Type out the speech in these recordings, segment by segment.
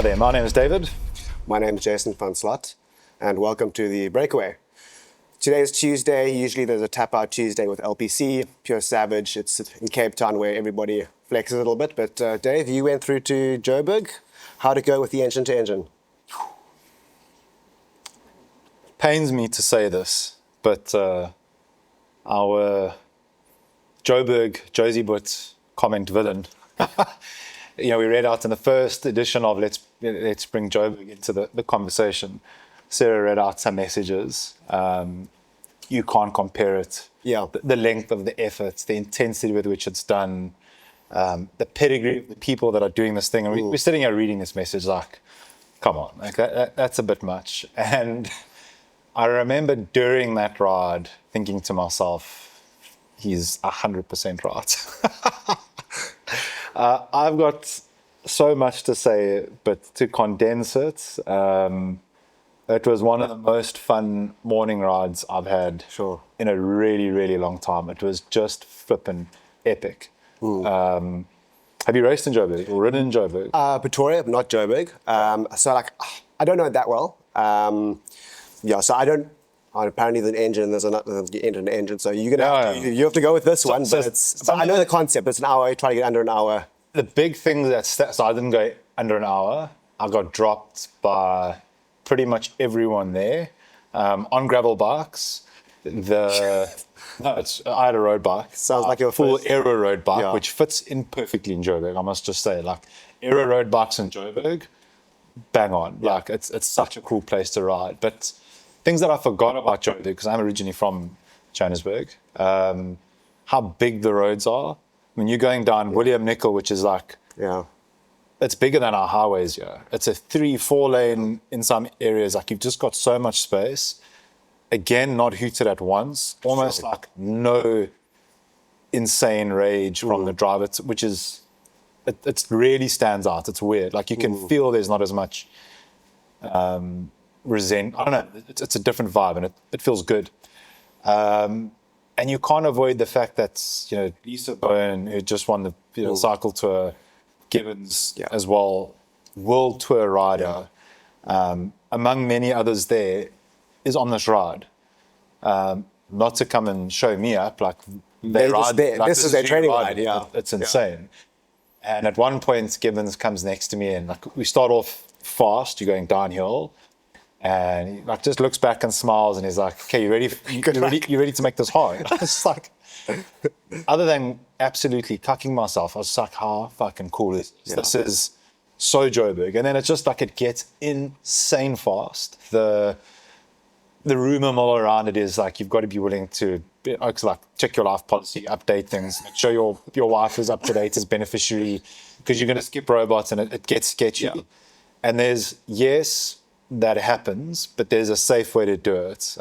Hi there, my name is David. My name is Jason van Slot, and welcome to the Breakaway. Today is Tuesday. Usually there's a Tap Out Tuesday with LPC, Pure Savage. It's in Cape Town where everybody flexes a little bit. But Dave, you went through to Joburg. How'd it go with the engine to engine? Pains me to say this, but our Joburg Josie Butt comment villain, we read out in the first edition of Let's Bring Joburg into the conversation. Sarah read out some messages. You can't compare it. Yeah. The length of the effort, the intensity with which it's done, the pedigree of the people that are doing this thing. And we're sitting here reading this message like, come on, like that's a bit much. And I remember during that ride thinking to myself, he's 100% right. I've got so much to say, but to condense it, it was one of the most fun morning rides I've had in a really, really long time. It was just flippin' epic. Have you raced in Joburg or ridden in Joburg? Pretoria, not Joburg. I don't know it that well. So I don't. Apparently, there's an engine. There's an engine. So you're gonna you have to go with this one. But I know the concept. It's an hour. Try to get under an hour. The big thing so I didn't go under an hour. I got dropped by pretty much everyone there on gravel bikes. I had a road bike. Sounds like your full aero road bike, which fits in perfectly in Joburg. I must just say, like aero road bikes in Joburg, bang on. Yeah. Like it's such a cool place to ride. But things that I forgot about Joburg, because I'm originally from Johannesburg, how big the roads are. When you're going down William Nicol, which is like, it's bigger than our highways here. It's a 3-4 lane in some areas. Like you've just got so much space. Again, not hooted at once. Almost like no insane rage from the driver, which is, it really stands out. It's weird. Like you can feel there's not as much resent. I don't know. It's a different vibe and it feels good. And you can't avoid the fact that, Lisa Bowen, who just won the cycle tour, Gibbons as well, world tour rider, among many others there, is on this ride. Not to come and show me up, like they ride. Like, this is their training ride, It's insane. And at one point, Gibbons comes next to me and like we start off fast, you're going downhill. And he like just looks back and smiles and he's like, okay, you ready to make this hard? It's like, other than absolutely cucking myself, I was like, how fucking cool is this? This is so Joburg. And then it's just like, it gets insane fast. The rumor mill around it is like, you've got to be willing to like check your life policy, update things, make sure your wife is up to date as beneficiary, because you're going to skip robots and it gets sketchy. Yeah. And there's, that happens, but there's a safe way to do it.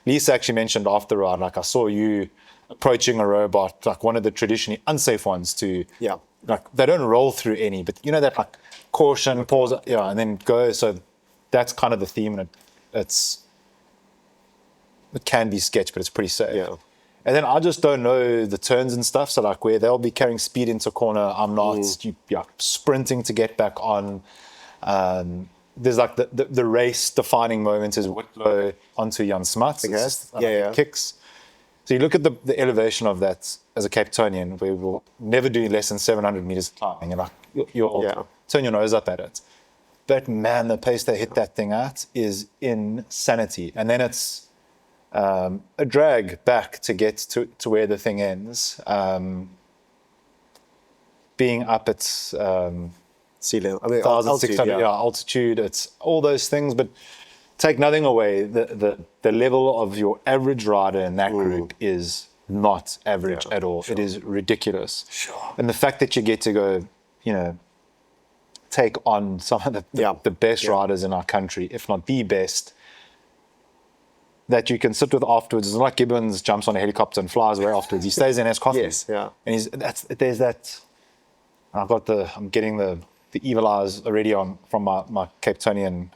Lisa actually mentioned after the ride, like I saw you approaching a robot, like one of the traditionally unsafe ones like they don't roll through any, but that like caution, pause, and then go. So that's kind of the theme, and it can be sketch, but it's pretty safe. Yeah. And then I just don't know the turns and stuff. So like where they'll be carrying speed into a corner, I'm not. You're sprinting to get back on. There's like the race defining moment is Whitlow onto Jan Smuts. Kicks. So you look at the elevation of that as a Capetonian, where we'll never do less than 700 meters climbing, and like you'll turn your nose up at it. But man, the pace they hit that thing at is insanity. And then it's a drag back to get to where the thing ends. Being up at sea level, 1,600 altitude. It's all those things, but take nothing away. The level of your average rider in that group is not average at all. It is ridiculous. And the fact that you get to go, take on some of the best riders in our country, if not the best, that you can sit with afterwards. It's not like Gibbons jumps on a helicopter and flies away afterwards. He stays in his coffee. And I'm getting the evil eyes already from my Capetonian,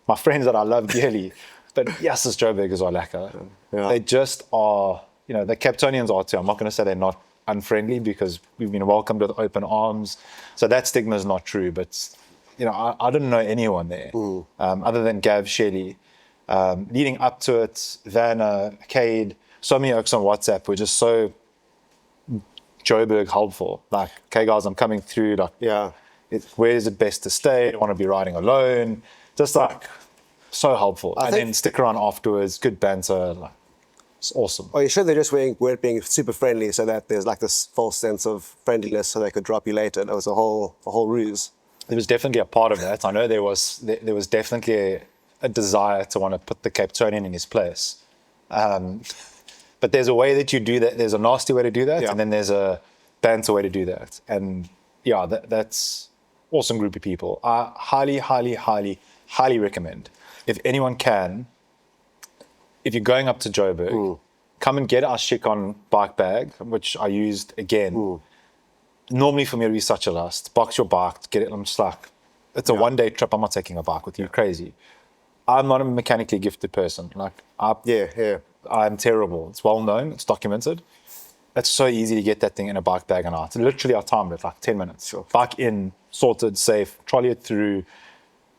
my friends that I love dearly. But yes, it's Joburg is lekker. They just are, the Capetonians are too. I'm not going to say they're not unfriendly, because we've been welcomed with open arms. So that stigma is not true. But I didn't know anyone there other than Gav Shelley. Leading up to it, Vanna, Cade, so many oaks on WhatsApp were just so Joburg helpful. Like, okay, guys, I'm coming through. Like, where is it best to stay? I don't want to be riding alone. Just like so helpful. And then stick around afterwards. Good banter. Like, it's awesome. Are you sure they're just weren't being super friendly so that there's like this false sense of friendliness so they could drop you later? That was a whole ruse. There was definitely a part of that. I know there was definitely a desire to want to put the Capetonian in his place. But there's a way that you do that. There's a nasty way to do that, and then there's a banter way to do that. And yeah, that's awesome group of people. I highly, highly, highly, highly recommend. If anyone can, if you're going up to Joburg, come and get our Scicon bike bag, which I used again. Normally for me, it'd be such a lust. Box your bike, get it. I'm just like, it's a one-day trip. I'm not taking a bike with you. Crazy. I'm not a mechanically gifted person. Like, I'm terrible. It's well known. It's documented. It's so easy to get that thing in a bike bag and out. Literally, I timed it like 10 minutes. Bike in, sorted, safe, trolley it through.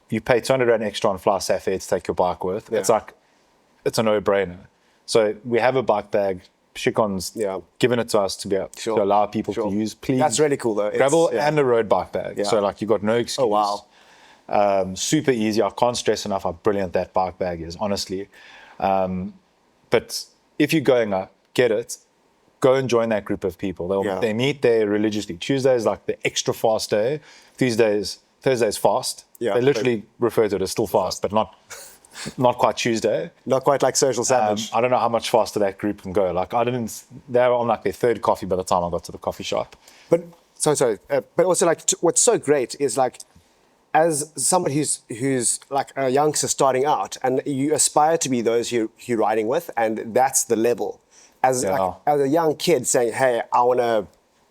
You pay 200 Rand extra on Fly Safari to take your bike with. It's like, it's a no-brainer. So we have a bike bag. Scicon's given it to us to be able to allow people to use. Please. That's really cool though. Gravel and a road bike bag. So like, you got no excuse. Oh wow. Super easy. I can't stress enough how brilliant that bike bag is, honestly. But if you're going up, get it. Go and join that group of people. They meet there religiously. Tuesday is like the extra fast day. Thursday's fast. They literally refer to it as still fast, but not quite Tuesday. Not quite like Social Savage. I don't know how much faster that group can go. Like, they were on like their third coffee by the time I got to the coffee shop. But but also like what's so great is like, as somebody who's like a youngster starting out, and you aspire to be those you're riding with, and that's the level. As a young kid saying, hey, I want to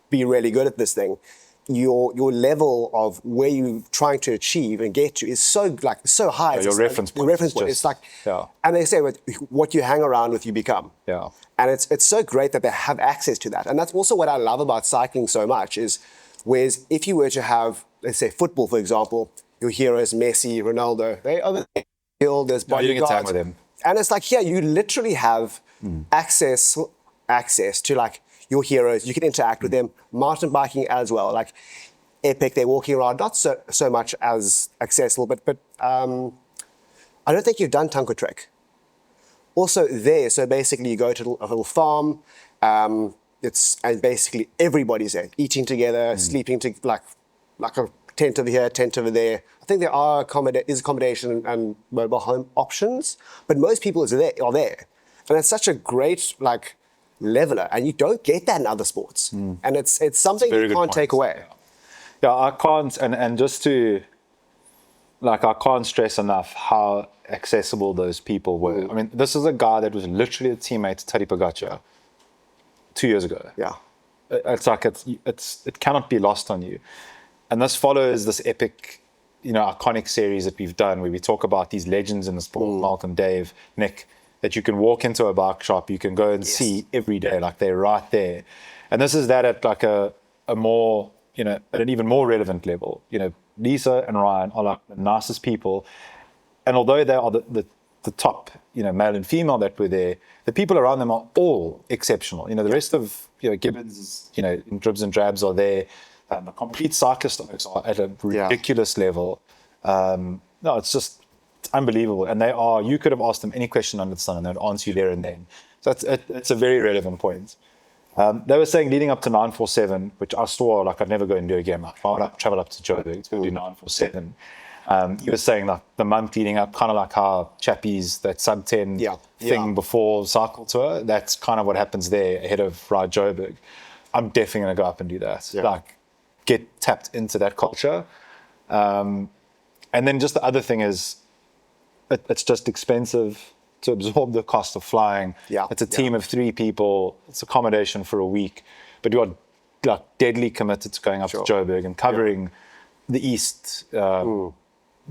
be really good at this thing, your level of where you're trying to achieve and get to is so high. Your reference point. It's like, and they say what you hang around with, you become. Yeah. And it's so great that they have access to that. And that's also what I love about cycling so much is, whereas if you were to have, let's say football, for example, your heroes, Messi, Ronaldo, they over there, there's bodyguards. You don't get time with them. And it's like, here, you literally have access to like your heroes. You can interact with them. Mountain biking as well, like epic. They're walking around, not so much as accessible, but I don't think you've done Tanko Trek. Also there, so basically you go to a little farm. And basically everybody's there, eating together, sleeping to like a tent over here, tent over there. I think there are accommodation and mobile home options, but most people are there. And it's such a great like leveler, and you don't get that in other sports. And it's something you can't take away. Yeah, I can't, and just to, like, I can't stress enough how accessible those people were. I mean, this is a guy that was literally a teammate to Tadej Pogacar 2 years ago. Yeah. It's like, it cannot be lost on you. And this follows this epic, iconic series that we've done where we talk about these legends in the sport, Malcolm, Dave, Nick, that you can walk into a bike shop, you can go and see every day, like they're right there. And this is that at like a more, at an even more relevant level. Lisa and Ryan are like the nicest people. And although they are the top, male and female that were there, the people around them are all exceptional. The rest of, Gibbons, in dribs and drabs are there. The complete cyclist are at a ridiculous level. No, it's unbelievable. And you could have asked them any question under the sun and they'd answer you there and then. So it's a very relevant point. They were saying leading up to 947, which I swore like I'd never go and do again. Like, I would travel up to Joburg to do 947. He was saying like the month leading up, kind of like how Chappies, that sub 10 thing before cycle tour, that's kind of what happens there ahead of Ride Joburg. I'm definitely going to go up and do that. Like, get tapped into that culture. And then just the other thing is, it's just expensive to absorb the cost of flying. It's a team of 3 people. It's accommodation for a week. But you are like deadly committed to going up to Joburg and covering the East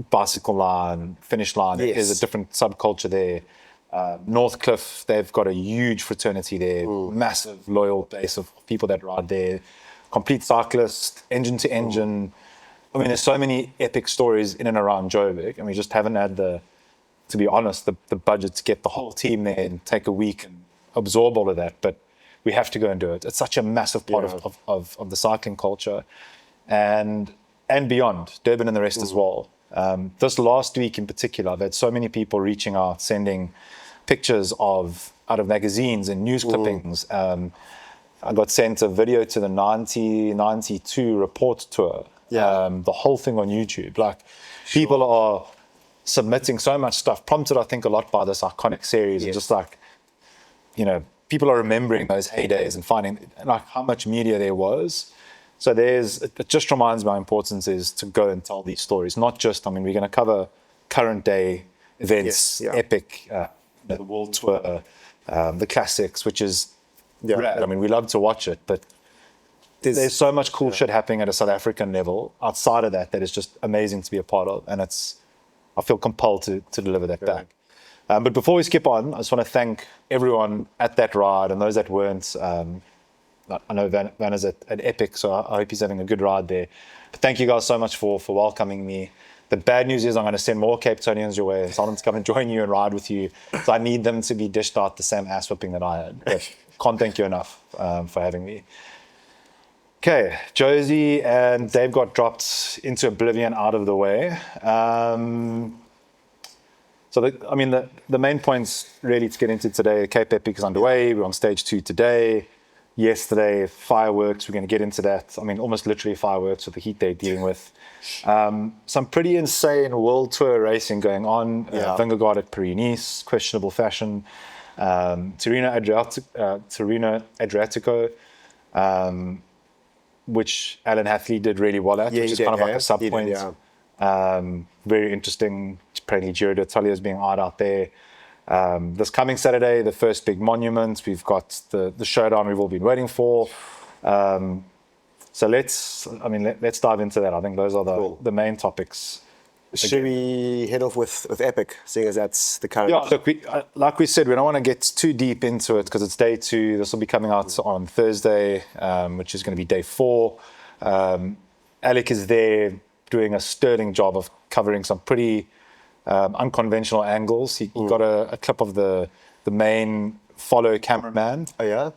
bicycle line, finish line. There's a different subculture there. Northcliffe, they've got a huge fraternity there, massive loyal base of people that ride there. Complete cyclist, engine to engine. I mean, there's so many epic stories in and around Joburg, and we just haven't had to be honest, the budget to get the whole team there and take a week and absorb all of that. But we have to go and do it. It's such a massive part of the cycling culture, and beyond Durban and the rest as well. This last week in particular, I've had so many people reaching out, sending pictures out of magazines and news clippings. I got sent a video to the 92 report tour. The whole thing on YouTube. Like, people are submitting so much stuff, prompted, I think, a lot by this iconic series, and just like, people are remembering those heydays and finding like how much media there was. So it just reminds me how important it is to go and tell these stories. Not just, we're going to cover current day events, epic, the world tour, the classics, which is rad. We love to watch it, but there's so much cool shit happening at a South African level outside of that is just amazing to be a part of. And I feel compelled to deliver that back. But before we skip on, I just want to thank everyone at that ride and those that weren't. I know Van is at Epic, so I hope he's having a good ride there. But thank you guys so much for welcoming me. The bad news is I'm going to send more Capetonians your way. So I'm going to come and join you and ride with you. So I need them to be dished out the same ass whipping that I had. But can't thank you enough for having me. Okay, Josie and Dave got dropped into oblivion out of the way. So the main points really to get into today, Cape Epic is underway. We're on stage 2 today. Yesterday, fireworks, we're going to get into that. Almost literally fireworks with the heat they're dealing with. Some pretty insane world tour racing going on. Vingegaard at Paris-Nice, questionable fashion. Tirreno Adriatico, which Allan Hathley did really well at, which is kind of like a sub-point. Very interesting. Apparently Giro d'Italia is being eyed out there. This coming Saturday, the first big monument. We've got the showdown we've all been waiting for. So let's dive into that. I think those are the main topics. Should we head off with Epic, seeing as that's the current... Yeah, look, like we said, we don't want to get too deep into it because it's day 2. This will be coming out on Thursday, which is going to be day 4. Alec is there doing a sterling job of covering some pretty unconventional angles. He got a clip of the main follow cameraman. Oh, yeah?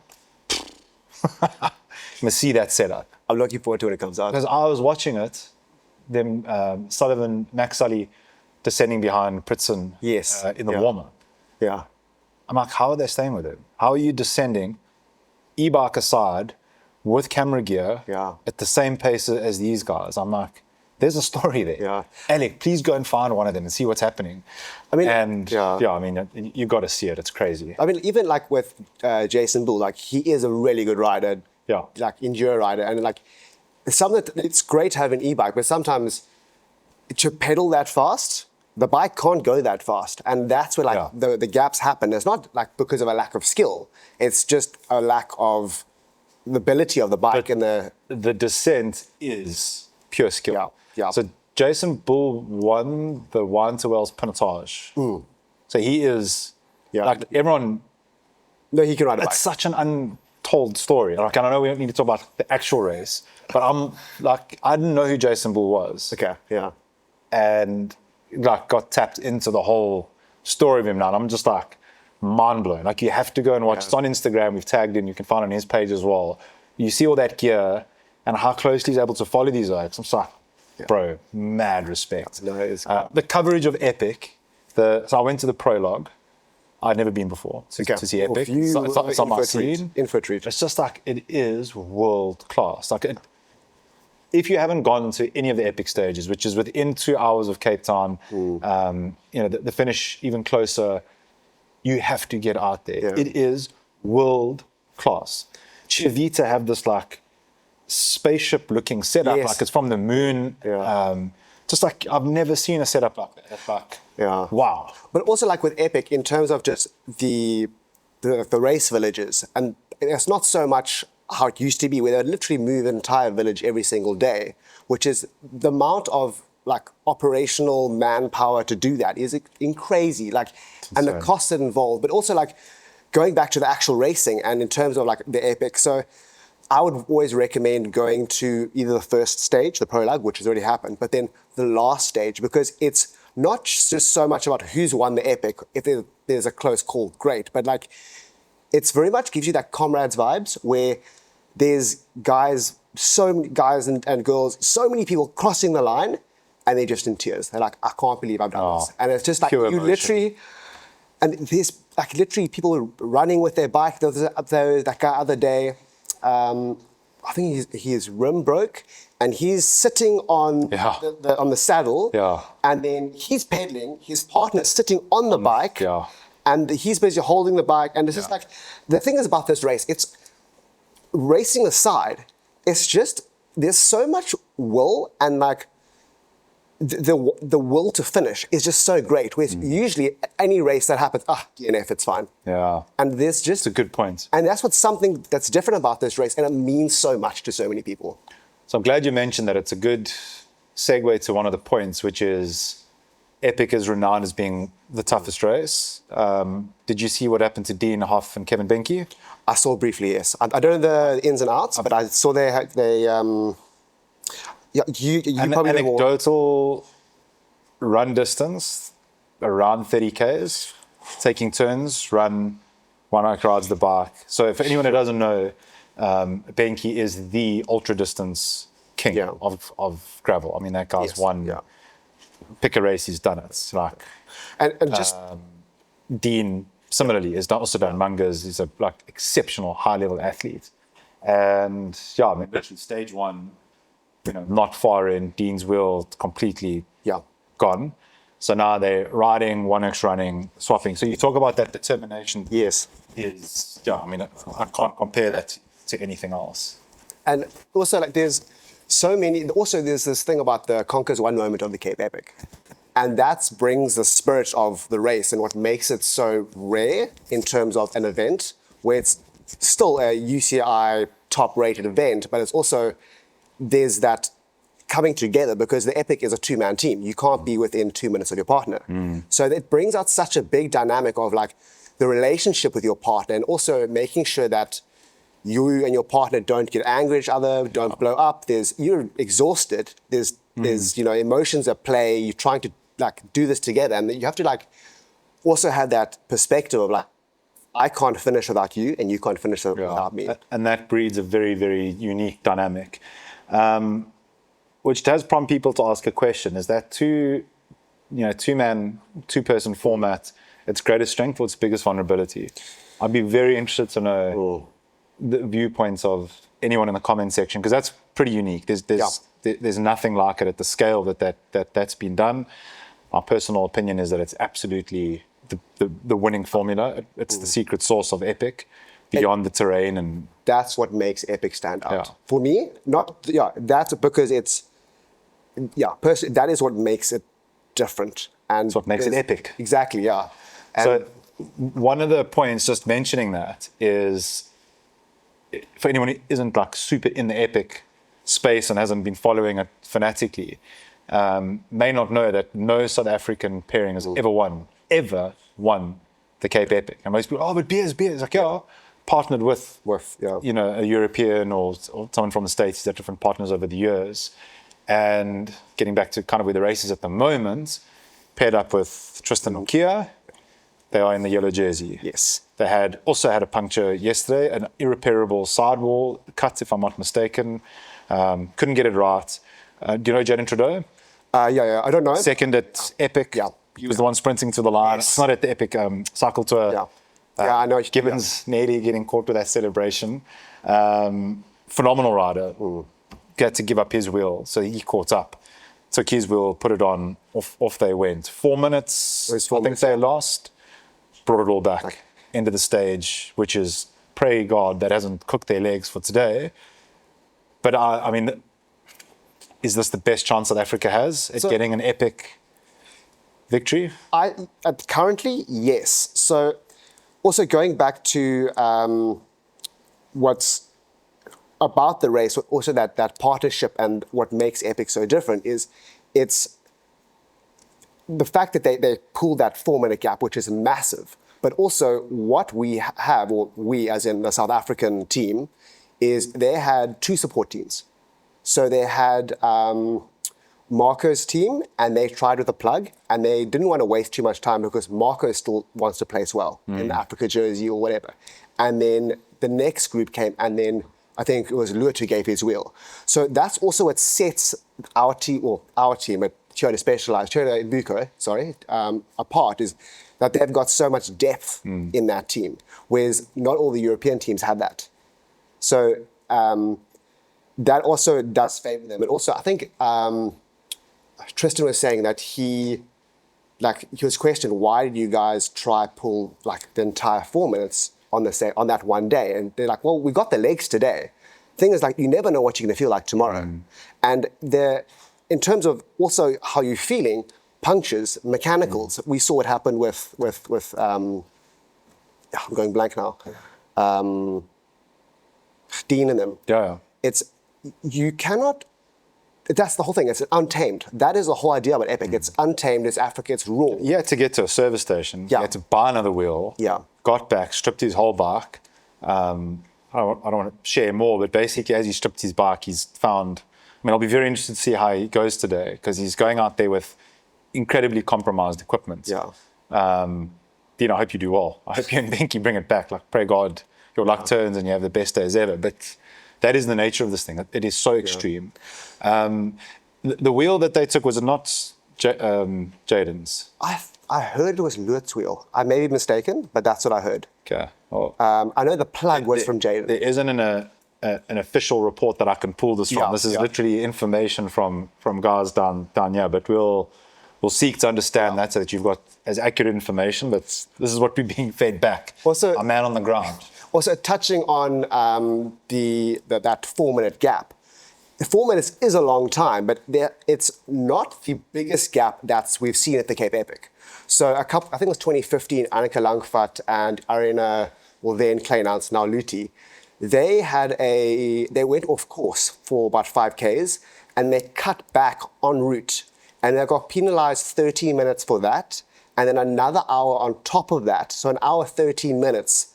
You must see that setup. I'm looking forward to when it comes out. Because I was watching it, them Sullivan, Max Sully descending behind Tristan in the warm-up. Yeah. I'm like, how are they staying with him? How are you descending, e-bike aside, with camera gear at the same pace as these guys? I'm like, there's a story there. Yeah. Alec, please go and find one of them and see what's happening. You got to see it. It's crazy. Even like with Jason Bull, like he is a really good rider. Yeah. Like enduro rider, and like it's great to have an e-bike, but sometimes to pedal that fast, the bike can't go that fast, and that's where the gaps happen. It's not like because of a lack of skill; it's just a lack of the ability of the bike, and the descent is pure skill. Yeah. So Jason Bull won the Wine to Wells Pinotage. So he is like everyone. No, he can ride a bike. It's such an untold story. Like, I know we don't need to talk about the actual race, but I'm like, I didn't know who Jason Bull was. Okay. Yeah. And like got tapped into the whole story of him now. And I'm just like mind blown. Like, you have to go and watch. It's on Instagram. We've tagged in. You can find it on his page as well. You see all that gear and how closely he's able to follow these oaks. I'm just like, bro, mad respect. No, it is. The coverage of Epic. So I went to the prologue. I'd never been before to see Epic. It's on my screen. Info treat. It's just like, it is world class. Like, if you haven't gone to any of the Epic stages, which is within 2 hours of Cape Town, the finish even closer, you have to get out there. Yeah. It is world class. Chivita have this like spaceship looking setup, like it's from the moon. Just like, I've never seen a setup like that. Like, wow. But also like with Epic, in terms of just the race villages, and it's not so much how it used to be, where they literally move an entire village every single day, which is the amount of like operational manpower to do that is crazy. Like, and the costs involved, but also like going back to the actual racing and in terms of like the Epic. So I would always recommend going to either the first stage, the prologue, which has already happened, but then the last stage, because it's not just so much about who's won the epic. If there's a close call, great. But like, it's very much gives you that comrades vibes where there's guys, so many guys and girls, so many people crossing the line, and they're just in tears. They're like, I can't believe I've done this. And it's just like, you emotion. literally, and there's like literally people running with their bike. There was that guy other day, I think his rim broke, and he's sitting on on the saddle, and then he's pedaling. His partner's sitting on the bike, and he's basically holding the bike. And it's just like, the thing is about this race, it's racing aside, it's just, there's so much will, and like the will to finish is just so great. Whereas usually any race that happens, DNF, it's fine. And there's just... It's a good point. And that's what's something that's different about this race, and it means so much to so many people. So I'm glad you mentioned that. It's a good segue to one of the points, which is Epic is renowned as being the toughest race. Did you see what happened to Dean, Hoff and Kevin Benke? I saw briefly, yes. I don't know the ins and outs, but I saw you probably anecdotal run distance, around 30 Ks, taking turns, run, one rides the bike. So if anyone who doesn't know, Benke is the ultra distance king of gravel. I mean, that guy's won. Pick a race, he's done it. It's like, and just Dean similarly has also done Mungas. He's a like exceptional high level athlete, and I mean, literally stage one, not far in, Dean's wheel completely gone. So now they're riding, 1x running, swapping. So you talk about that determination. Yes, is I mean, I can't compare that to anything else. And also, like, there's so many. Also, there's this thing about the Conquers One moment of the Cape Epic, and that brings the spirit of the race and what makes it so rare in terms of an event where it's still a UCI top-rated event, but it's also there's that coming together because the Epic is a two-man team. You can't be within 2 minutes of your partner. So it brings out such a big dynamic of like the relationship with your partner, and also making sure that you and your partner don't get angry at each other, don't blow up. You're exhausted. There's emotions at play. You're trying to like do this together, and you have to like also have that perspective of like, I can't finish without you, and you can't finish without me. And that breeds a very, very unique dynamic, which does prompt people to ask a question: is that two-man, two-person format its greatest strength or its biggest vulnerability? I'd be very interested to know the viewpoints of anyone in the comment section, because that's pretty unique. There's nothing like it at the scale that's been done. My personal opinion is that it's absolutely the winning formula. It's the secret sauce of Epic beyond the terrain, and that's what makes Epic stand out. For me, that's because it's that is what makes it different, and it's what makes it epic. Exactly, And so one of the points, just mentioning that, is for anyone who isn't like super in the Epic space and hasn't been following it fanatically, may not know that no South African pairing has ever won the Cape Epic. And most people, but Beers, like, partnered with a European or someone from the States. They're different partners over the years. And getting back to kind of where the race is at the moment, paired up with Tristan and Kezia. They are in the yellow jersey. Yes. They also had a puncture yesterday, an irreparable sidewall cut, if I'm not mistaken. Couldn't get it right. Do you know Jaden Trudeau? I don't know. Second at Epic. He was the one sprinting to the line. Yes. It's not at the Epic cycle tour. I know. Gibbons nearly getting caught with that celebration. Phenomenal rider. Had to give up his wheel, so he caught up. Took his wheel, put it on, off they went. 4 minutes, I think they lost. Brought it all back into the stage, which is, pray God that hasn't cooked their legs for today. But I mean, is this the best chance South Africa has at getting an Epic victory? Currently, yes. So also going back to what's about the race, also that partnership, and what makes Epic so different is it's the fact that they pull that 4 minute gap, which is massive. But also what we have, or we as in the South African team, is they had two support teams. So they had Marco's team, and they tried with a plug, and they didn't want to waste too much time because Marco still wants to place well in the Africa jersey or whatever. And then the next group came, and then I think it was Llewellyn who gave his wheel. So that's also what sets our team, at Tirreno Specialized, Tirreno Buco, apart, is that they've got so much depth in that team, whereas not all the European teams have that. So that also does favor them. And also, I think Tristan was saying that he was questioned, why did you guys try pull like the entire 4 minutes on that one day? And they're like, well, we got the legs today. Thing is, like, you never know what you're going to feel like tomorrow. And in terms of also how you're feeling, punctures, mechanicals, we saw what happened with I'm going blank now. Dean and them. Yeah. You cannot. That's the whole thing. It's untamed. That is the whole idea about Epic. It's untamed. It's Africa. It's raw. You had to get to a service station. Yeah. You had to buy another wheel. Yeah. Got back, stripped his whole bike. I don't want to share more, but basically, as he stripped his bike, he's found. I mean, I'll be very interested to see how he goes today, because he's going out there with incredibly compromised equipment. Yeah. Dean, I hope you do well. I hope you and Benke bring it back. Like, pray God, your luck turns and you have the best days ever. But that is the nature of this thing. It is so extreme. The wheel that they took, was it not Jaden's? I heard it was Llewellyn's wheel. I may be mistaken, but that's what I heard. Okay. Well, I know the plug was from Jaden. There isn't an official report that I can pull this from. Yeah, This is literally information from guys down here, but we'll seek to understand that, so that you've got as accurate information. But this is what we're being fed back. Also, a man on the ground. Also, touching on that 4 minute gap. 4 minutes is a long time, but it's not the biggest gap that we've seen at the Cape Epic. So I think it was 2015, Annika Langvat and Arena, well then Kleinans, now Luti, they went off course for about 5Ks, and they cut back en route, and they got penalized 13 minutes for that, and then another hour on top of that, so an hour 13 minutes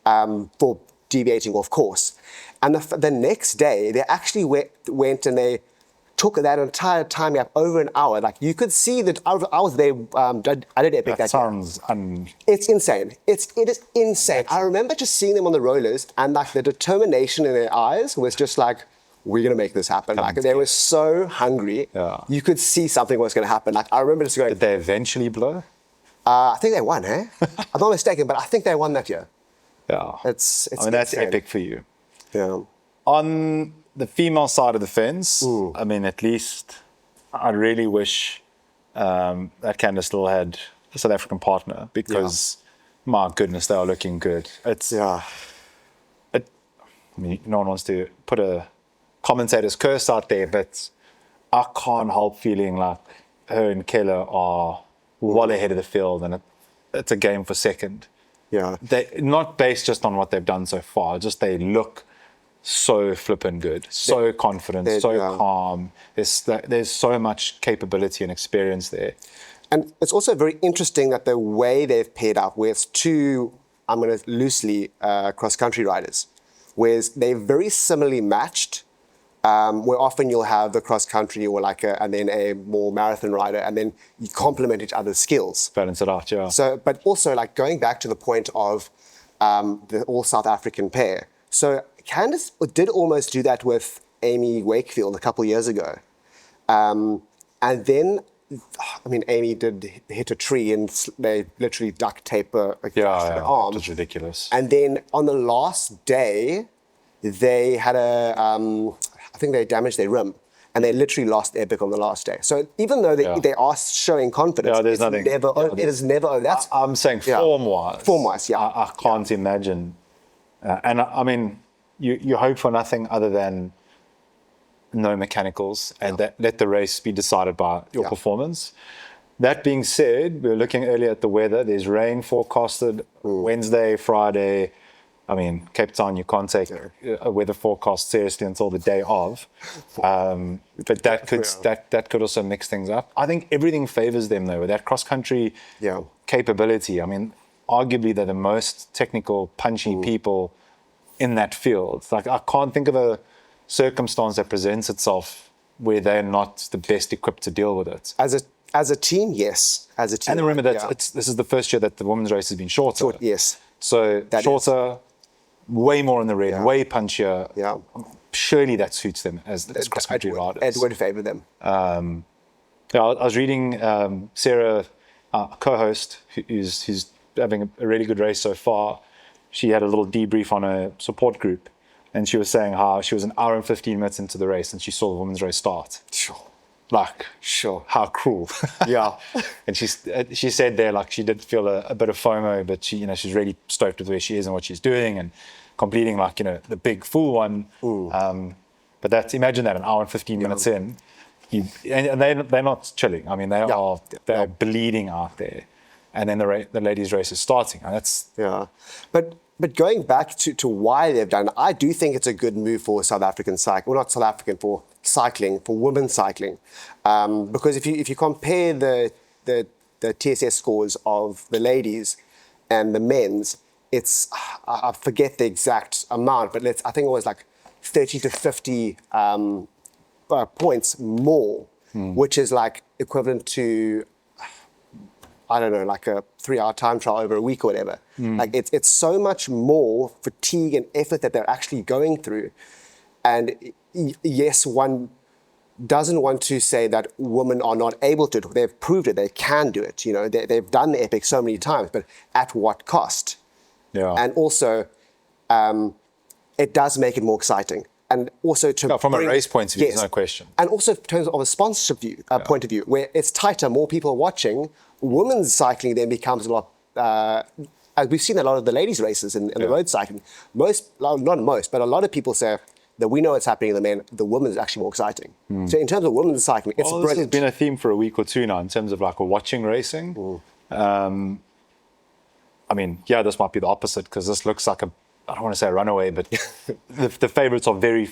for deviating off course. And the next day, they actually went and they took that entire time gap over an hour. Like, you could see that I was there. I did Epic that sounds It's insane. It is insane. I remember just seeing them on the rollers, and like the determination in their eyes was just like, we're going to make this happen. Like, they were so hungry. Yeah. You could see something was going to happen. Like, I remember just going. Did they eventually blow? I think they won, eh? I'm not mistaken, but I think they won that year. Yeah. It's I mean, that's insane. epic for you. Yeah. On the female side of the fence, I mean, at least I really wish that Candace still had a South African partner, because my goodness, they are looking good. I mean, no one wants to put a commentator's curse out there, but I can't help feeling like her and Keller are well ahead of the field, and it's a game for second. Yeah. They not based just on what they've done so far, just they look so flippin' good, so confident, so calm. There's so much capability and experience there. And it's also very interesting that the way they've paired up with two, I'm going to loosely, cross-country riders, whereas they're very similarly matched, where often you'll have the cross-country or and then a more marathon rider, and then you complement each other's skills. Balance it out, yeah. So, but also, like, going back to the point of the all-South African pair. So Candace did almost do that with Amy Wakefield a couple of years ago. And then, I mean, Amy did hit a tree and they literally duct tape her arm. It was ridiculous. And then on the last day, they had I think they damaged their rim, and they literally lost Epic on the last day. So even though they are showing confidence, there's nothing. It is never. That's I'm saying form-wise. Form-wise, yeah. I can't imagine. And I mean, you hope for nothing other than no mechanicals, and that let the race be decided by your performance. That being said, we were looking earlier at the weather. There's rain forecasted Wednesday, Friday. I mean, Capetonian, you can't take a weather forecast seriously until the day of. But that could also mix things up. I think everything favors them, though, with that cross-country capability. I mean, arguably they're the most technical, punchy people in that field. Like, I can't think of a circumstance that presents itself where they're not the best equipped to deal with it. As a team, yes. As a team. And remember that this is the first year that the women's race has been shorter. Yes. So That shorter, way more in the red, way punchier. Yeah. Surely that suits them as cross-country riders. It would favour them. I was reading Sarah, co-host, who's having a really good race so far. She had a little debrief on a support group, and she was saying how she was an hour and 15 minutes into the race and she saw the women's race start. Sure. Like, how cruel. Yeah. And she said there, like, she did feel a bit of FOMO, but she's really stoked with where she is and what she's doing and completing, like, the big full one. But imagine that, an hour and 15 minutes in, and they're not chilling. I mean, they're bleeding out there, and then the ladies' race is starting. And that's But going back to why they've done, I do think it's a good move for South African cycling. Well, not South African, for cycling, for women's cycling, because if you compare the TSS scores of the ladies and the men's, it's, I forget the exact amount, but I think it was like 30 to 50 points more, which is like equivalent to, I don't know, like a 3-hour time trial over a week or whatever. Like, it's so much more fatigue and effort that they're actually going through. And yes, one doesn't want to say that women are not able to do it. They've proved it. They can do it. They've done the epic so many times, but at what cost? Yeah. And also, it does make it more exciting. And also from a race point of view, there's no question. And also in terms of a sponsorship point of view, where it's tighter, more people are watching, women's cycling then becomes a lot, as we've seen a lot of the ladies' races in the road cycling, not most, but a lot of people say that we know what's happening in the men, the women's is actually more exciting. So in terms of women's cycling, it's brilliant. This has been a theme for a week or two now in terms of like watching racing. I mean, this might be the opposite because this looks like I don't want to say a runaway, but the favourites are very,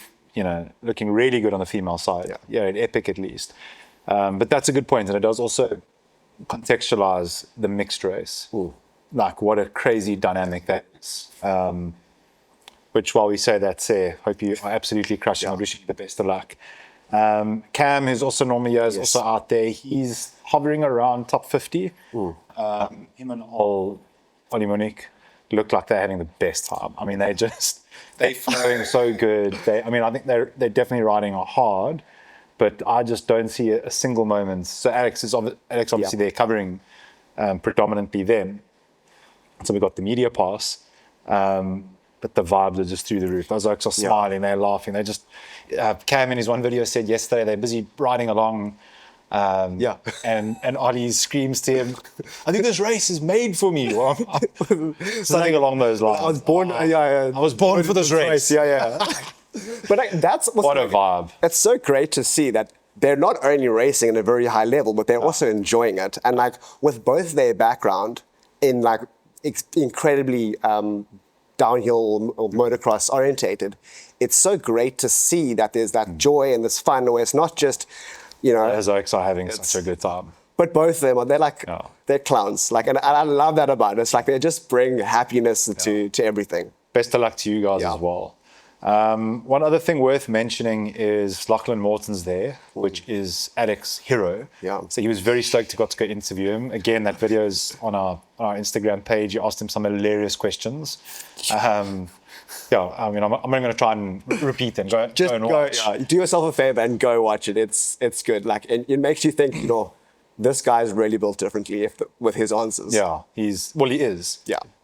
looking really good on the female side. Yeah, in Epic at least. But that's a good point, and it does also contextualise the mixed race. Like, what a crazy dynamic that is. Which, while we say that, hope you are absolutely crushing. I wish you the best of luck. Cam, who's also normally here, is also out there. He's hovering around top 50. Him and Ollie Monique look like they're having the best time. I mean, they're flowing so good. I think they're definitely riding hard, but I just don't see a single moment. So Alex obviously they're covering predominantly them. So we got the media pass, but the vibes are just through the roof. Those oaks are smiling, they're laughing. They just Cam in his one video said yesterday they're busy riding along. And Ollie screams to him, I think this race is made for me. Something along those lines. I was born. I was born for this race. But that's what a vibe. It's so great to see that they're not only racing at a very high level, but they're also enjoying it. And like, with both their background in like incredibly downhill or motocross orientated, it's so great to see that there's that joy and this fun where it's not just, Those oaks are having such a good time. But both of them, they're clowns. Like, and I love that about it. It's like they just bring happiness to everything. Best of luck to you guys as well. One other thing worth mentioning is Lachlan Morton's there, which is Alec's hero. So he was very stoked to go interview him. Again, that video is on our Instagram page. You asked him some hilarious questions. I'm not going to try and repeat them. Go and watch. Do yourself a favor and go watch it. It's good. Like, it makes you think, this guy's really built differently with his answers. He is.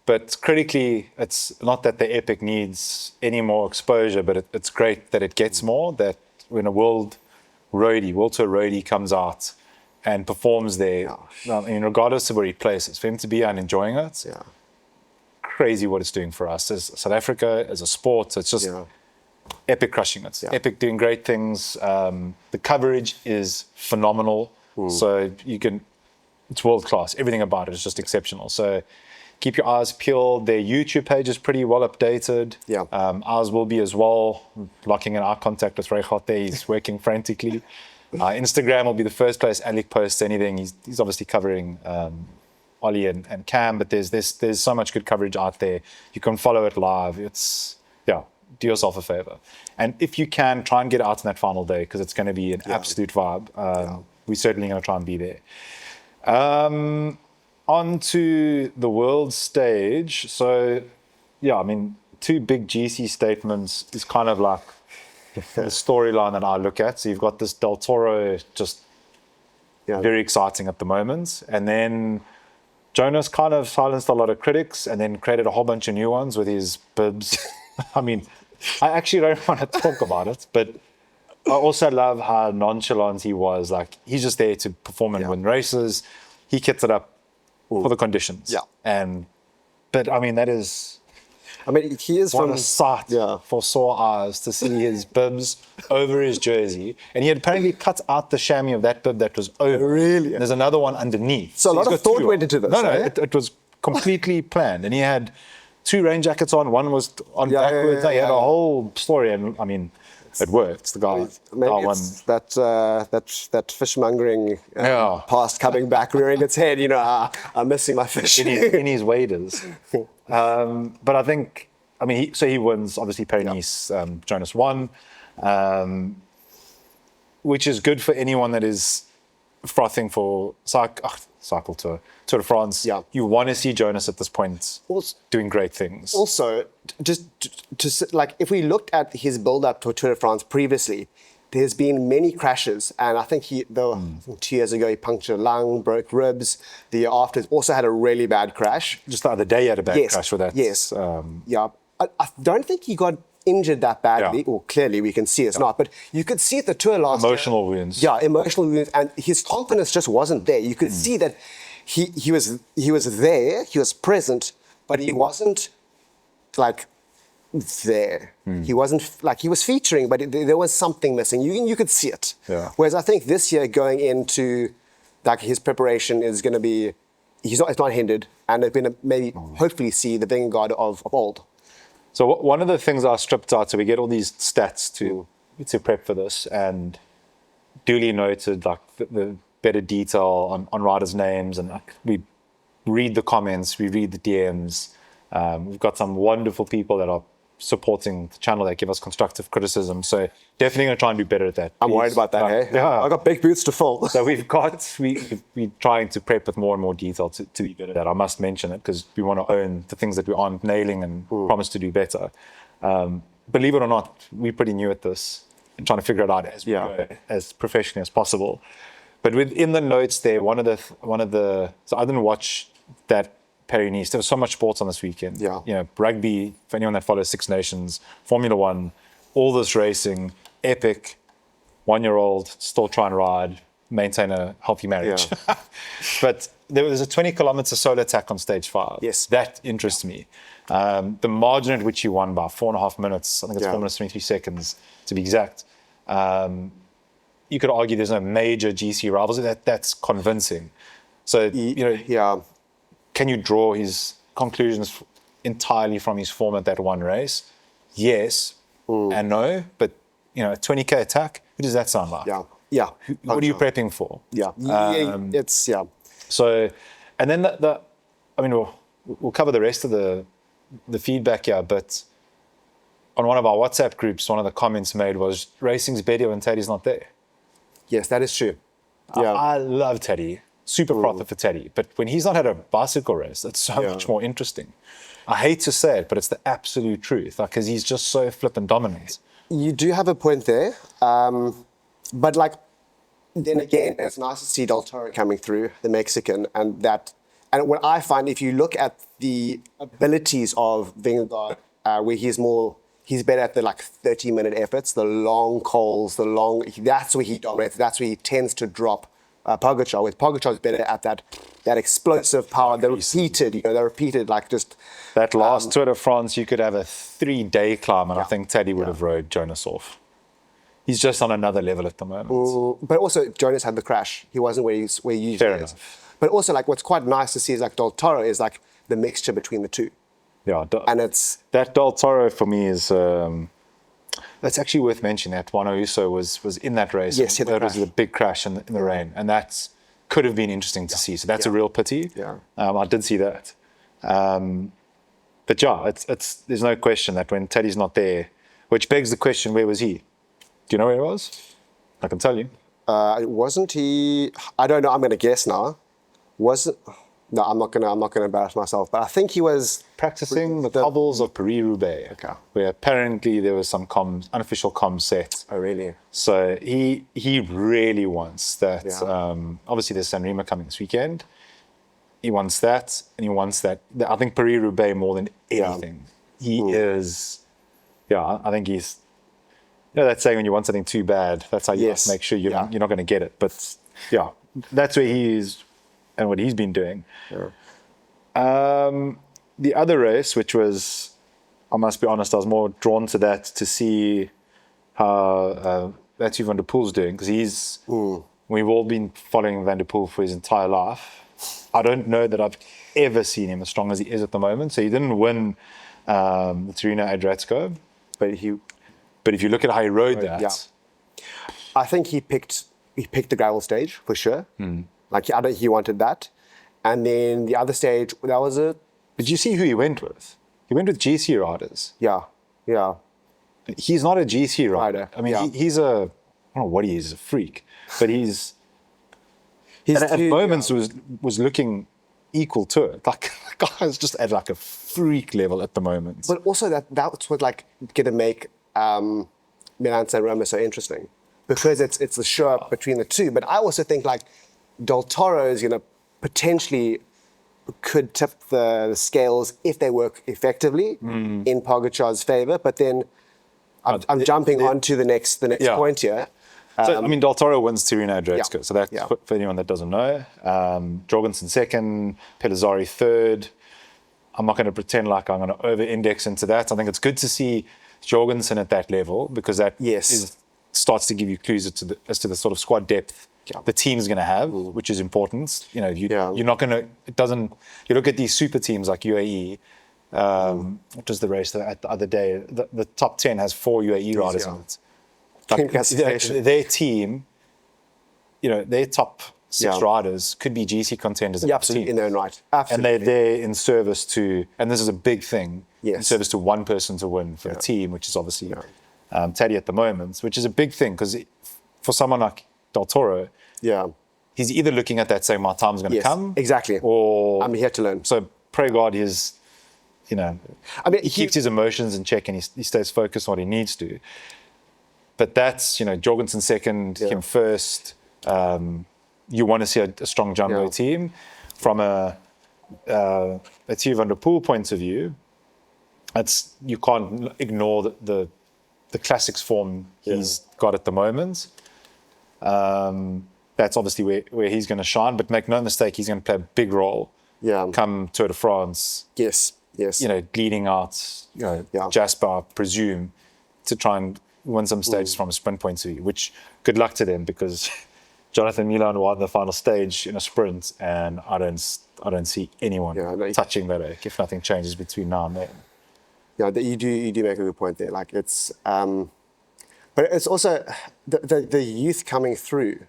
But critically, it's not that the Epic needs any more exposure, but it's great that it gets more, that when a World Tour roadie comes out and performs there, regardless of where he places, for him to be and enjoying it, crazy what it's doing for us as South Africa, as a sport. It's just Epic crushing it. Epic doing great things. The coverage is phenomenal. So it's world class. Everything about it is just exceptional. So keep your eyes peeled. Their YouTube page is pretty well updated. Ours will be as well. Locking in eye contact with Reichardt there. He's working frantically. Instagram will be the first place Alec posts anything. He's obviously covering Ollie and Cam, but there's so much good coverage out there. You can follow it live. It's yeah, do yourself a favor. And if you can, try and get out on that final day because it's going to be an absolute vibe. We're certainly going to try and be there. On to the world stage. So, yeah, I mean, 2 big GC statements is kind of like the storyline that I look at. So you've got this Del Toro, just very exciting at the moment. And then Jonas kind of silenced a lot of critics and then created a whole bunch of new ones with his bibs. I mean, I actually don't want to talk about it, but I also love how nonchalant he was. Like, he's just there to perform and win races. He kits it up for the conditions. But I mean, that is... I mean, he is what a sight for sore eyes to see his bibs over his jersey. And he had apparently cut out the chamois of that bib that was over. Really? There's another one underneath. So a lot of thought went into this. No, it was completely planned. And he had 2 rain jackets on. One was on backwards. He had a whole story. And I mean, it worked. The guy maybe it's that fishmongering past coming back, rearing its head. You know, I'm missing my fish in his waders. But I think, I mean, he wins obviously Paris-Nice. Jonas won, which is good for anyone that is frothing for cycle Tour de France. You want to see Jonas at this point doing great things. Also, just like if we looked at his build-up to Tour de France previously, there's been many crashes, and I think 2 years ago he punctured a lung, broke ribs. The year after, also had a really bad crash. Just the other day he had a bad crash with that. Yes. I don't think he got injured that badly. Well, clearly we can see it's not, but you could see at the Tour last year. Emotional wounds. Yeah, emotional wounds, and his confidence just wasn't there. You could see that he was there, he was present, but he wasn't like there. He wasn't like, he was featuring, but there was something missing. You could see it. Whereas I think this year going into like his preparation is going to be, it's not hindered, and they're going to maybe hopefully see the Vingegaard of old. So one of the things I stripped out, so we get all these stats to prep for this, and duly noted like the better detail on riders' names, and like, we read the comments, we read the DMs. We've got some wonderful people that are supporting the channel that give us constructive criticism. So definitely going to try and do better at that. I'm worried about that, hey? Yeah. I got big boots to fill. So we're trying to prep with more and more detail to be better at that. I must mention it because we want to own the things that we aren't nailing and promise to do better. Believe it or not, we're pretty new at this and trying to figure it out as we go, as professionally as possible. But within the notes there, one of the so I didn't watch that Paris-Nice. There was so much sports on this weekend. You know, rugby, for anyone that follows Six Nations, Formula One, all this racing, epic, 1-year-old, still trying to ride, maintain a healthy marriage. But there was a 20 kilometer solo attack on stage 5. Yes. That interests me. The margin at which you won by 4.5 minutes, I think it's 4 minutes, 23 seconds to be exact. You could argue there's no major GC rivals. That's convincing. So, you know, can you draw his conclusions entirely from his form at that one race? Yes and no, but you know, a 20k attack, who does that sound like? What are you prepping for? So, and then I mean, we'll cover the rest of the feedback here, but on one of our WhatsApp groups, one of the comments made was, racing's better when Teddy's not there. Yes, that is true. I love Teddy. Super profit for Teddy. But when he's not had a bicycle race, it's so much more interesting. I hate to say it, but it's the absolute truth. Because he's just so flippant dominant. You do have a point there. But like, then again, it's nice to see Del Toro coming through, the Mexican, and what I find, if you look at the abilities of Vingegaard, where he's better at the like 30-minute efforts, the long calls, that's where he dominates. That's where he tends to drop Pogacar, with Pogacar's better at that explosive power, the repeated, like just... That last Tour de France, you could have a 3-day climb, and I think Teddy would have rode Jonas off. He's just on another level at the moment. But also, Jonas had the crash. He wasn't where he usually is. But also, like, what's quite nice to see is, like, Del Toro is, like, the mixture between the two. And it's... That Del Toro, for me, is... That's actually worth mentioning that Juan Ayuso was in that race. Yes, that was a big crash in the rain, and that could have been interesting to see. So that's a real pity. I did see that. But yeah, it's there's no question that when Teddy's not there, which begs the question, where was he? Do you know where he was? I can tell you. Wasn't he? I don't know. I'm going to guess now. Was it? No, I'm not gonna embarrass myself. But I think he was Practicing the cobbles of Paris-Roubaix, Okay. where apparently there was some unofficial comms set. Oh, really? So he really wants that. Yeah. Obviously, there's San Remo coming this weekend. He wants that, and he wants that. I think Paris-Roubaix more than anything. He is. Yeah, I think he's. You know that saying, when you want something too bad, that's how you make sure you're not going to get it. But yeah, that's where he is, and what he's been doing. Yeah. The other race, which was, I must be honest, I was more drawn to that to see how Mathieu van der Poel's doing, because we've all been following Van der Poel for his entire life. I don't know that I've ever seen him as strong as he is at the moment. So he didn't win the Tirreno Adriatico, but if you look at how he rode that, I think he picked the gravel stage for sure. Like he wanted that, and then the other stage, that was it. Did you see who he went with? He went with GC riders. Yeah. He's not a GC rider. I mean, he's I don't know what he is, he's a freak, but he's at moments was looking equal to it. Like, the guy's just at like a freak level at the moment. But also that's what like going to make Milan-San Remo so interesting, because it's the show up between the two. But I also think like Del Toro is going to potentially could tip the scales if they work effectively in Pogacar's favor. But then I'm jumping onto the next point here. So, I mean, Del Toro wins Tirreno Adriatico. So that's for anyone that doesn't know. Jorgensen second, Pellizzari third. I'm not going to pretend like I'm going to over-index into that. I think it's good to see Jorgensen at that level, because that starts to give you clues as to the sort of squad depth the team's going to have, which is important. You know, you're not going to. It doesn't. You look at these super teams like UAE. What was the race the other day? The top 10 has 4 UAE riders on it. Like, their team, you know, their top 6 riders could be GC contenders. Absolutely, in their own right. Absolutely. And they're there in service to, and this is a big thing, in service to one person to win for the team, which is obviously Teddy at the moment, which is a big thing, because for someone like Del Toro, he's either looking at that saying, my time's going to come. Exactly. Or I'm here to learn. So pray God he's, you know, I mean, he keeps his emotions in check, and he stays focused on what he needs to. But that's, you know, Jorgensen second, him first. You want to see a strong jumbo team. From a Mathieu van der Poel point of view, you can't ignore the classics form he's got at the moment. That's obviously where he's going to shine. But make no mistake, he's going to play a big role. Come Tour de France. Yes. You know, leading out, you know, Jasper, I presume, to try and win some stages from a sprint point of view, which good luck to them, because Jonathan Milan won the final stage in a sprint, and I don't see anyone touching that if nothing changes between now and then. Yeah, you do make a good point there. Like, it's but it's also the youth coming through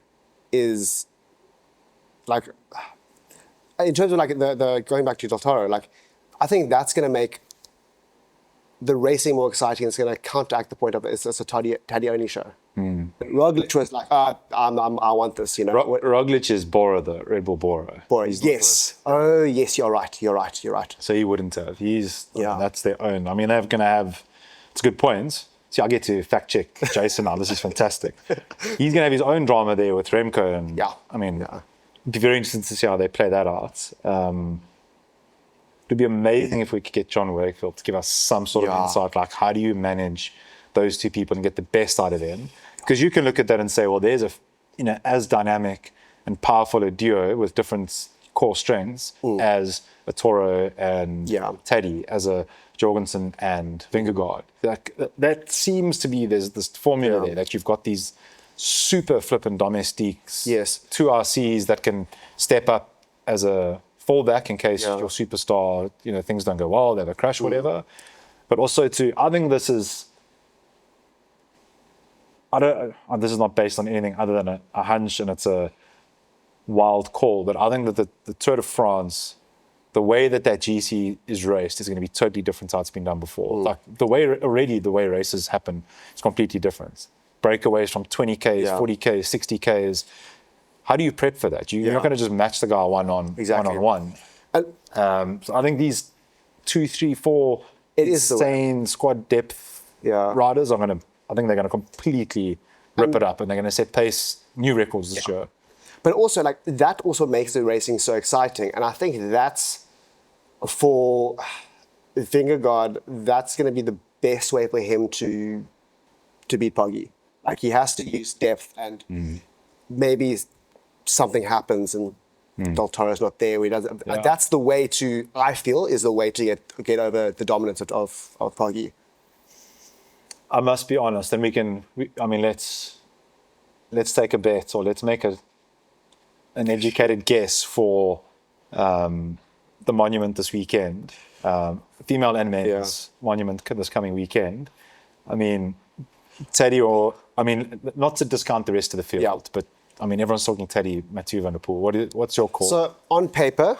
is like, in terms of like the going back to Del Toro, like, I think that's going to make the racing more exciting. It's going to counteract the point of it's a Taddy only show. Roglic was like, I want this, you know. Roglic is Bora, the Red Bull Bora. Yes. Oh, yes, you're right. So he wouldn't have. That's their own. I mean, they're going to have, it's a good point. See, I get to fact check Jason now. This is fantastic. He's going to have his own drama there with Remco. And I mean, it'd be very interesting to see how they play that out. It'd be amazing if we could get John Wakefield to give us some sort of insight, like how do you manage those two people and get the best out of them? Because you can look at that and say, well, there's a, you know, as dynamic and powerful a duo with different core strengths as a Toro and Teddy, as a Jorgensen and Vingegaard. That seems to be, there's this formula there, that you've got these super flippant domestiques, 2 RCs that can step up as a fallback in case your superstar, you know, things don't go well, they have a crash, whatever. But also I think this is, this is not based on anything other than a hunch, and it's a wild call, but I think that the Tour de France the way that GC is raced is going to be totally different to how it's been done before. Like the way races happen is completely different. Breakaways from 20Ks, 40Ks, 60Ks. How do you prep for that? You're not going to just match the guy one-on-one. So I think these 2, 3, 4 insane squad depth riders I think they're going to completely rip it up, and they're going to set pace, new records this year. But also, like, that also makes the racing so exciting. And I think that's, for Vingegaard, that's going to be the best way for him to beat Poggi. Like, he has to use depth, and maybe something happens and Del Toro's not there. That's the way to, I feel, is the way to get over the dominance of Poggi. I must be honest, and let's take a bet, or let's make an educated guess for the monument this weekend, female and men's monument this coming weekend. I mean, Teddy, not to discount the rest of the field, but I mean, everyone's talking Teddy, Mathieu van der Poel. What's your call? So on paper,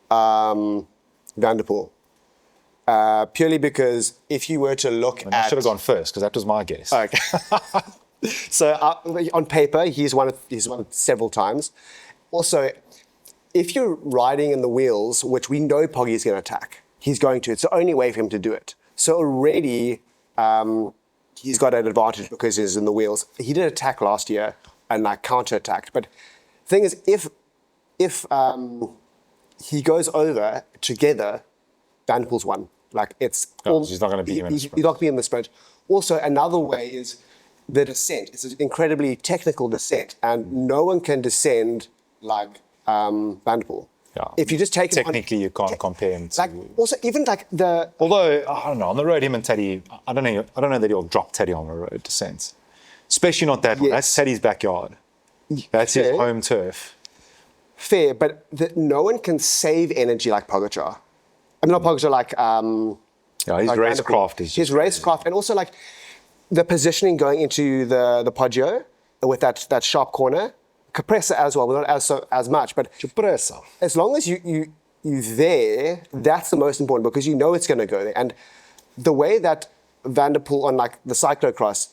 Van der Poel. Purely because if you were to look at... I should have gone first, because that was my guess. Okay. So on paper, he's won it several times. Also, if you're riding in the wheels, which we know Poggi's going to attack, he's going to. It's the only way for him to do it. So already he's got an advantage because he's in the wheels. He did attack last year and counter-attacked. But the thing is, if he goes over together, Van der Poel's won. He's not going to beat him in the sprint. He's not going to be in the sprint. Also, another way is the descent. It's an incredibly technical descent, and no one can descend like Van der Poel. Yeah. If you just take technically, you can't compare him to... Also, even the... Although, I don't know, on the road, him and Teddy, I don't know that he'll drop Teddy on the road descents. Especially not that one. That's Teddy's backyard. That's his home turf. Fair, but no one can save energy like Pogacar. I mean, not Pogacar, his racecraft is... His racecraft, and also the positioning going into the Poggio with that sharp corner. Capressa as well, but not as much. But Capressa. As long as you're there, that's the most important, because you know it's going to go there. And the way that Van der Poel on the cyclocross,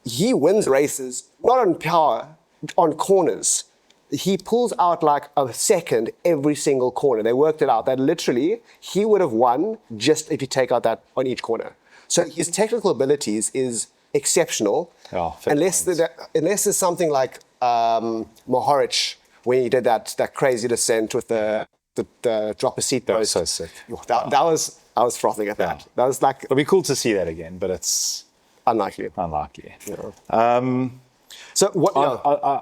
he wins races not on power, on corners. He pulls out a second every single corner. They worked it out that literally he would have won just if you take out that on each corner. So his technical abilities is exceptional. Unless there's something like Mohoric, when he did that crazy descent with the drop a seat post. That was so sick. I was frothing at that. That was it'll be cool to see that again, but it's unlikely. Yeah. So what?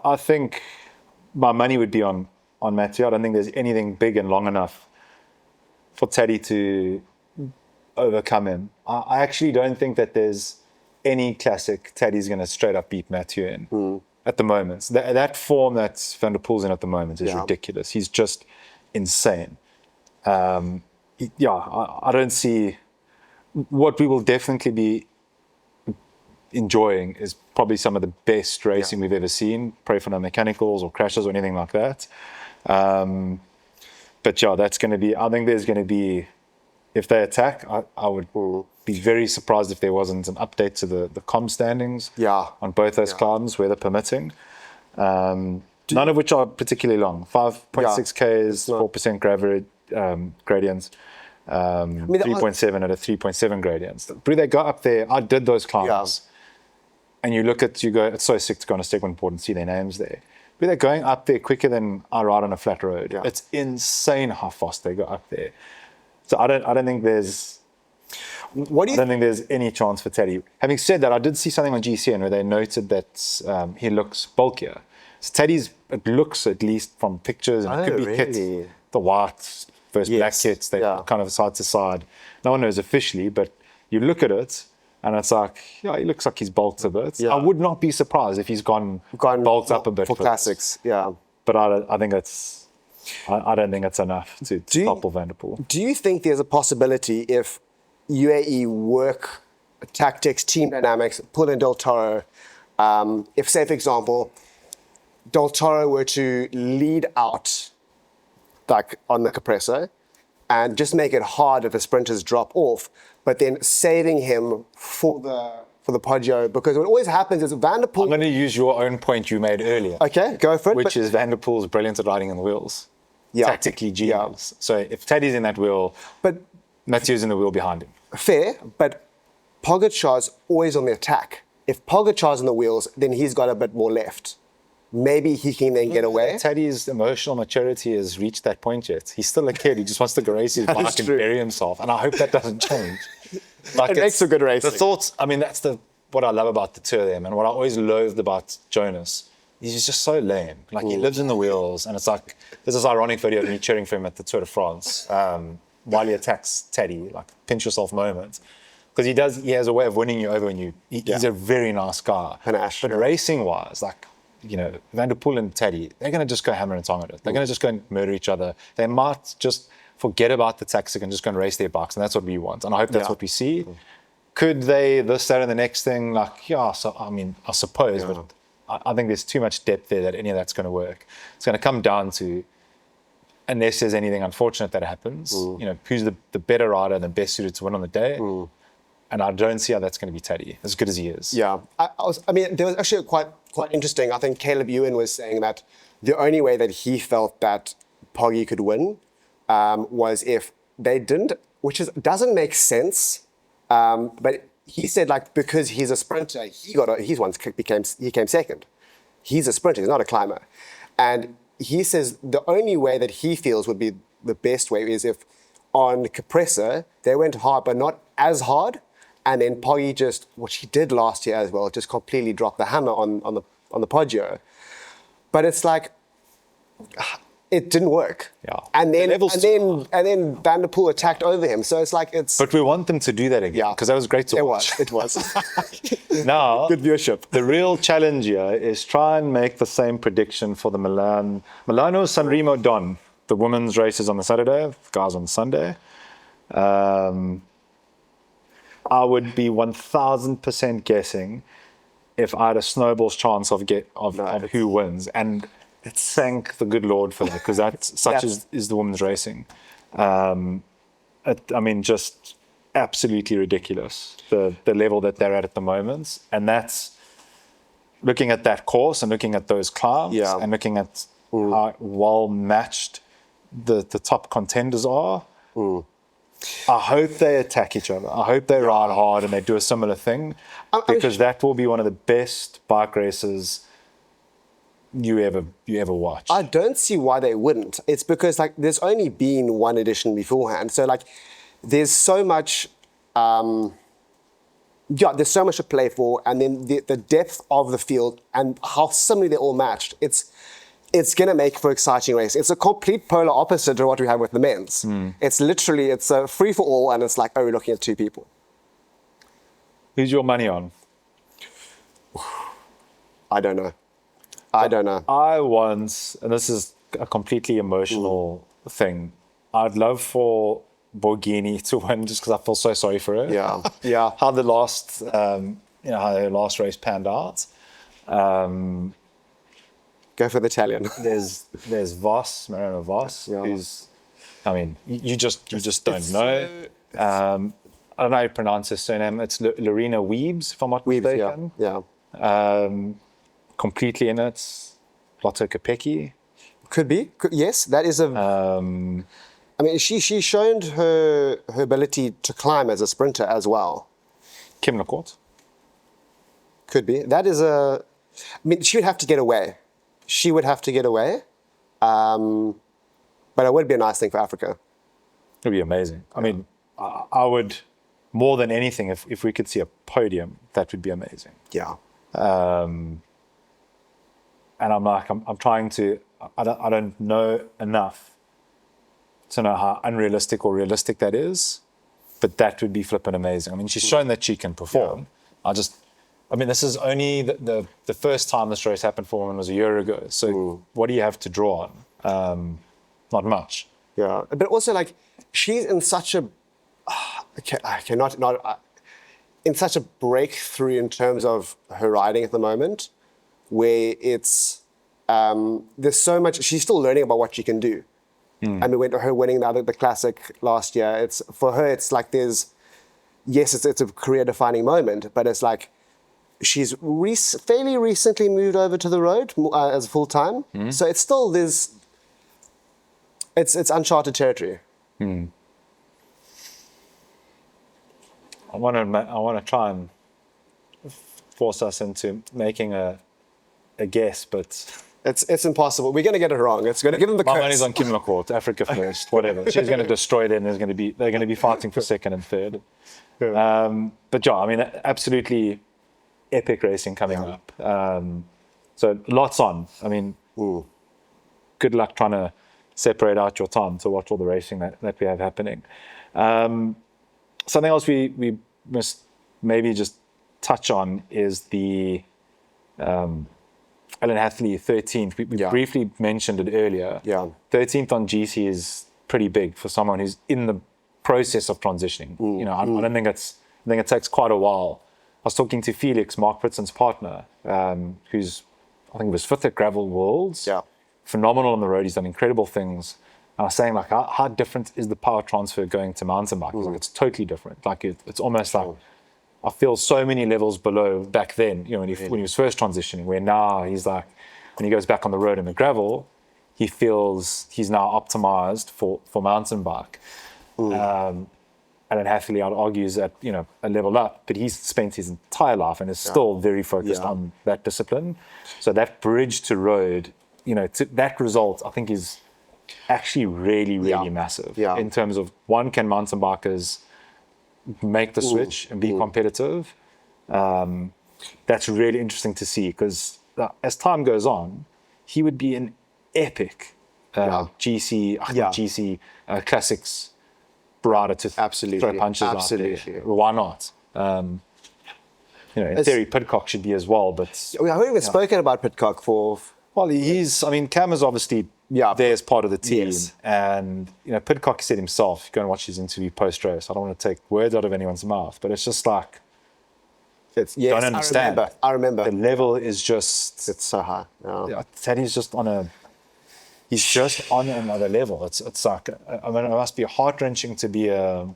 I think my money would be on Mathieu. I don't think there's anything big and long enough for Teddy to overcome him. I actually don't think that there's any classic Teddy's going to straight up beat Mathieu in at the moment. So that form that Van der Poel's in at the moment is ridiculous. He's just insane. I don't see... What we will definitely be enjoying is probably some of the best racing we've ever seen. Pray for no mechanicals or crashes or anything like that. But that's going to be... I think there's going to be... If they attack, I would be very surprised if there wasn't an update to the com standings on both those climbs, weather permitting. None of which are particularly long. 5.6 Ks, 4% gradients, 3.7 at a 3.7 gradients. But they go up there. I did those climbs. And you go, it's so sick to go on a segment board and see their names there. But they're going up there quicker than I ride on a flat road. It's insane how fast they go up there. So I don't think there's... I don't think there's any chance for Teddy. Having said that, I did see something on GCN where they noted that he looks bulkier. So Teddy's, it looks, at least from pictures, and it could be kit, the white versus black kits, they kind of side to side. No one knows officially, but you look at it and it's he looks like he's bulked a bit. I would not be surprised if he's gone bulked up a bit for classics. But I think it's... I don't think it's enough to topple Van der Poel. Do you think there's a possibility if UAE work tactics, team dynamics, pull in Del Toro, if, say, for example, Del Toro were to lead out like on the compressor, and just make it hard if the sprinters drop off, but then saving him for the Poggio, because what always happens is Van der Poel... I'm going to use your own point you made earlier. Okay, go for it. Which is Van der Poel's brilliant at riding in the wheels. Yeah. Tactically genius. So if Teddy's in that wheel, But Mathieu's in the wheel behind him. fair, but Pogacar's always on the attack. If Pogacar's on the wheels, then he's got a bit more left. Maybe he can then get away. Teddy's emotional maturity has reached that point yet. He's still a kid. He just wants to go race his bike and bury himself. And I hope that doesn't change. It makes a good racing. The thoughts, I mean, that's what I love about the two of them. And what I always loathed about Jonas, he's just so lame. Like, he lives in the wheels. And it's like, there's this ironic video of me cheering for him at the Tour de France while he attacks Teddy, like, pinch yourself moment. Because he has a way of winning you over when he's a very nice guy. Panache. But racing-wise, like, you know, Van der Poel and Teddy, they're going to just go hammer and tong at it. They're going to just go and murder each other. They might just forget about the tactic and just go and race their bikes. And that's what we want. And I hope that's what we see. Could they, this, that, and the next thing? Like, yeah, so, I mean, I suppose. But I think there's too much depth there that any of that's going to work. It's going to come down to, unless there's anything unfortunate that happens, you know, who's the better rider and the best suited to win on the day. And I don't see how that's going to be Teddy, as good as he is. Yeah. I mean, there was actually quite interesting. I think Caleb Ewan was saying that the only way that he felt that Poggy could win was if they didn't, doesn't make sense. But he said, like, because he's a sprinter, he came second. He's a sprinter, he's not a climber. And he says the only way that he feels would be the best way is if on compressor, they went hard, but not as hard. And then Poggy just, which he did last year as well, just completely dropped the hammer on the Poggio. But it's like, it didn't work. Yeah. And then Van der Poel attacked over him. So it's like But we want them to do that again. Yeah. Because that was great to watch. It was. Now, good viewership. The real challenge here is try and make the same prediction for the Milano-San Remo Don. The women's races on the Saturday, guys on the Sunday. I would be 1,000% guessing if I had a snowball's chance of who wins. And thank the good Lord for that, because that's such is the women's racing. I mean, just absolutely ridiculous, the level that they're at the moment. And that's looking at that course and looking at those climbs and looking at how well matched the top contenders are. I hope they attack each other. I hope they ride hard and they do a similar thing, because that will be one of the best bike races you ever watch. I don't see why they wouldn't. It's because, like, there's only been one edition beforehand, so like there's so much there's so much to play for, and then the depth of the field and how similarly they're all matched. It's going to make for exciting race. It's a complete polar opposite to what we have with the men's. It's a free for all, and it's like, oh, we're looking at two people. Who's your money on? I don't know. I once, and this is a completely emotional thing, I'd love for Borghini to win just because I feel so sorry for her. Yeah. How the last, how her last race panned out. Go for the Italian. There's Mariano Voss, who's, I mean, you just don't know. I don't know how you pronounce his surname. It's Lorena Weebs, if I'm not mistaken. Yeah. Completely in it. Lotto Kopecky. Could be. Yes, that is a... I mean, she showed her ability to climb as a sprinter as well. Kim Lacourt. Could be. That is I mean, she would have to get away. But it would be a nice thing for Africa. It would be amazing. I mean, I would, more than anything, if we could see a podium, that would be amazing. Yeah. And I'm like, I'm trying to, I don't know enough to know how unrealistic or realistic that is, but that would be flipping amazing. I mean, she's shown that she can perform. Yeah. I mean, this is only the first time this race happened for women was a year ago. So what do you have to draw on? Not much. Yeah, but also, like, she's in such a, in such a breakthrough in terms of her riding at the moment, where it's, there's so much, she's still learning about what she can do. I mean, her winning the classic last year, it's for her. It's like it's a career-defining moment, but it's like she's fairly recently moved over to the road as full time. So it's still it's uncharted territory. I want to try and force us into making a guess, but it's impossible. We're going to get it wrong. It's going to give them the my curse. money's on Kim McCourt, Africa first, whatever. She's going to destroy them. They're going to be fighting for second and third. But yeah, I mean, absolutely epic racing coming up. So lots on. I mean, good luck trying to separate out your time to watch all the racing that we have happening. Something else we must maybe just touch on is the Allan Hathley 13th. We briefly mentioned it earlier. 13th on GC is pretty big for someone who's in the process of transitioning. I don't think I think it takes quite a while. I was talking to Felix, Mark Pritzen's partner, who's, I think it was fifth at Gravel Worlds. Phenomenal on the road. He's done incredible things. And I was saying, like, how different is the power transfer going to mountain bike? Like, it's totally different. Like, it's almost like, I feel so many levels below back then, when he was first transitioning, where now he's like, when he goes back on the road in the gravel, he feels he's now optimized for mountain bike. Allan Hathley, I'd argue, is at a level up, but he's spent his entire life and is still very focused on that discipline. So that bridge to road, to that result, I think is actually really, really massive in terms of, one, can mountain bikers make the switch and be competitive? That's really interesting to see, because as time goes on, he would be an epic GC classics rider to throw punches out there. Why not? In theory, Pidcock should be as well, but we haven't even spoken about Pidcock for. Well, Cam is obviously there as part of the team, and Pidcock said himself, go and watch his interview post-race. I don't want to take words out of anyone's mouth, but it's just like, don't understand. I remember. The level is just, it's so high. That he's just on another level. It's like, it must be heart-wrenching to be a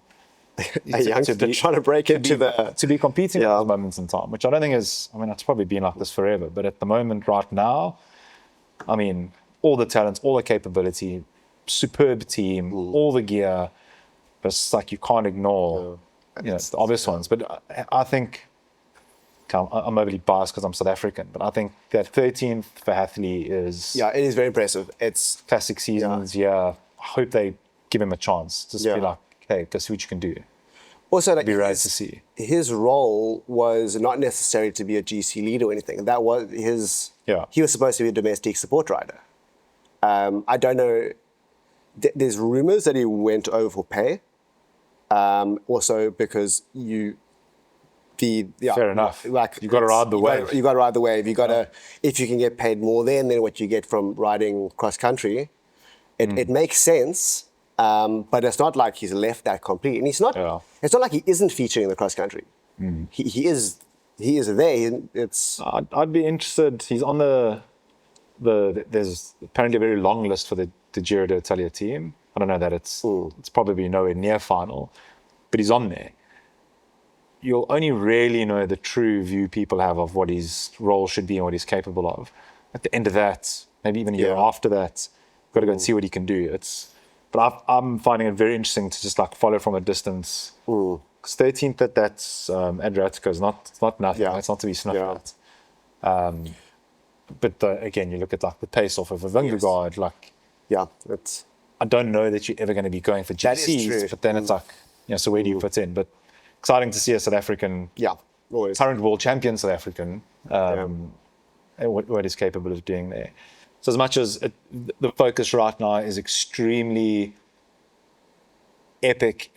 youngster trying to break into to be competing at those moments in time, which I don't think is, it's probably been like this forever, but at the moment right now, all the talents, all the capability, superb team, all the gear, but it's like you can't ignore the obvious ones. But I think, I'm overly biased because I'm South African, but I think that 13th for Hathley is... Yeah, it is very impressive. It's classic seasons, I hope they give him a chance. Just be like, hey, go see what you can do. Also, be rad to see. His role was not necessarily to be a GC leader or anything. That was his... He was supposed to be a domestic support rider. I don't know. There's rumors that he went over for pay. Also because fair enough. Like, you got to ride the wave. You got to ride the wave. If you can get paid more than what you get from riding cross country, it makes sense. But it's not like he's left that complete, and he's not. It's not like he isn't featuring in the cross country. He is there. I'd be interested. He's on there's apparently a very long list for the Giro d'Italia team. I don't know that it's probably nowhere near final, but he's on there. You'll only really know the true view people have of what his role should be and what he's capable of at the end of that, maybe even a year after that. Got to go and see what he can do. But I'm finding it very interesting to just like follow from a distance. Because 13th at that Adriatico is not nothing. It's not to be snuffed at. But again, you look at like the pace off of a Vingegaard, I don't know that you're ever going to be going for GCs, but then it's like, so where do you fit in? But exciting to see a South African, always current world champion South African, and what he's capable of doing there. So as much as the focus right now is extremely epic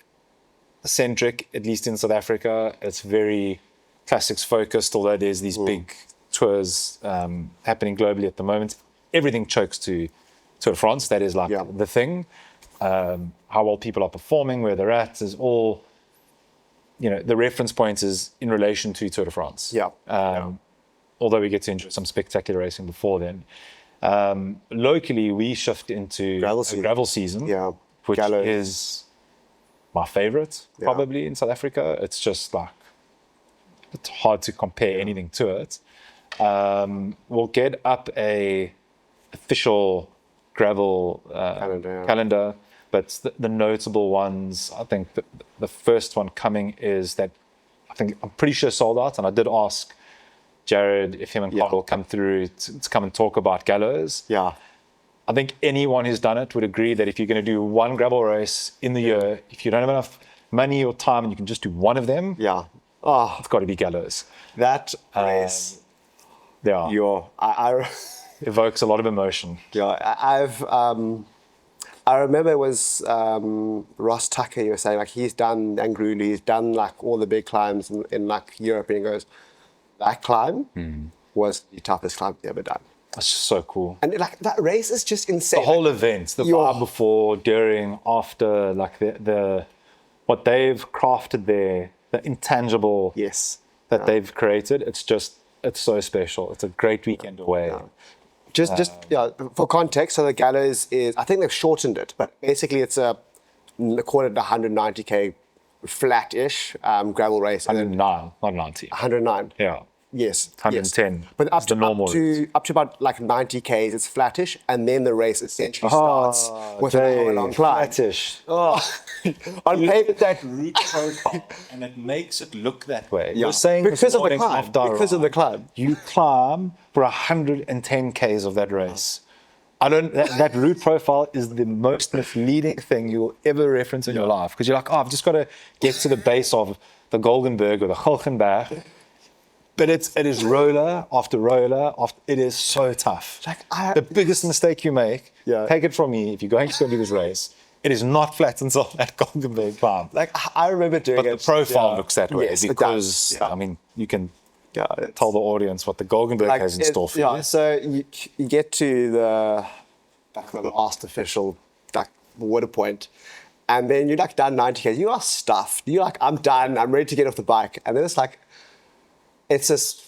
centric, at least in South Africa, it's very classics focused, although there's these big tours happening globally at the moment. Everything chokes to Tour de France. That is like the thing. How well people are performing, where they're at, is all, the reference point is in relation to Tour de France. Although we get to enjoy some spectacular racing before then. Locally, we shift into gravel season, which Gallows is my favorite probably in South Africa. It's just like, it's hard to compare anything to it. We'll get up a official gravel calendar, but the notable ones, I think the first one coming is that I'm pretty sure sold out, and I did ask Jared if him and Carl will come through to come and talk about Gallows. Yeah. I think anyone who's done it would agree that if you're going to do one gravel race in the year, if you don't have enough money or time and you can just do one of them, it's got to be Gallows. That race, evokes a lot of emotion. I remember it was Ross Tucker, you were saying, like, he's done Angrulu, he's done like all the big climbs in like Europe, and he goes, that climb was the toughest climb he's ever done. That's just so cool. And like that race is just insane. The whole event, the vibe before, during, after, like the what they've crafted there, the intangible that they've created, it's so special. It's a great weekend away. Just for context, so the Gallows is, I think they've shortened it, but basically it's call it 190k flat-ish gravel race. 109, not 90. 109. Yeah. Yes. 110. Yes. But up to about like 90 k's, it's flattish, and then the race essentially starts with a whole long climb. Flattish. On paper, that route profile, and it makes it look that way. Yeah. You're saying because of the climb. Because of the climb. You climb for 110 k's of that race. That route profile is the most misleading thing you'll ever reference in your life, because you're like, I've just got to get to the base of the Goldenberg or the Gulgenberg. But it is roller after roller after. It is so tough. Like the biggest mistake you make, take it from me, if you're going to go do this race, it is not flat until that Goldenberg climb. Like I remember doing it. But the profile looks that way because I mean you can tell the audience what the Goldenberg has in store for you. So you get to the last official water point, and then you're like done 90 k's. You are stuffed. You're like, I'm done. I'm ready to get off the bike, and then it's like. It's just,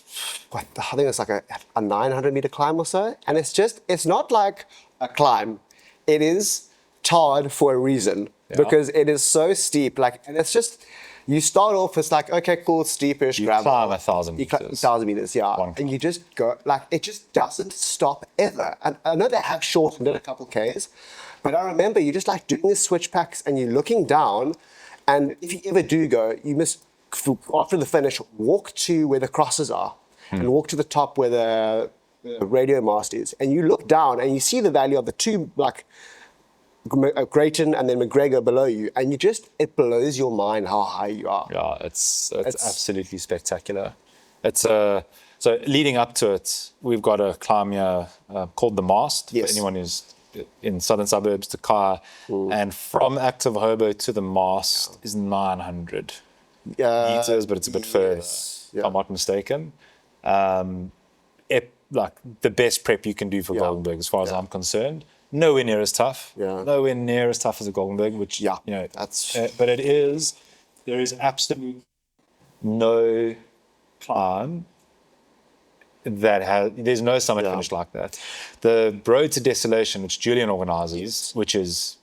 I think it's like a 900 meter climb or so. And it's not like a climb. It is tarred for a reason because it is so steep. Like, and it's just, you start off, it's like, okay, cool, it's steepish. You climb 1,000 meters. 1,000 meters, and you just go, like, it just doesn't stop ever. And I know they have shortened it a couple Ks, but I remember you just like doing the switch packs and you're looking down. And if you ever do go, you must, after the finish, walk to where the crosses are and walk to the top where the radio mast is, and you look down and you see the valley of the two, like Grayton and then McGregor below you, and it blows your mind how high you are. Yeah, it's absolutely spectacular. It's so leading up to it, we've got a climb here called the Mast. For anyone who's in southern suburbs, to Kaya, and from Active Hobo to the Mast is 900. Meters, but it's a bit further, if I'm not mistaken. Like the best prep you can do for Goldenberg, as far as I'm concerned. Nowhere near as tough. Nowhere near as tough as a Goldenberg, which that's. But there is absolutely no climb there's no summit finish like that. The Road to Desolation, which Julian organizes, which is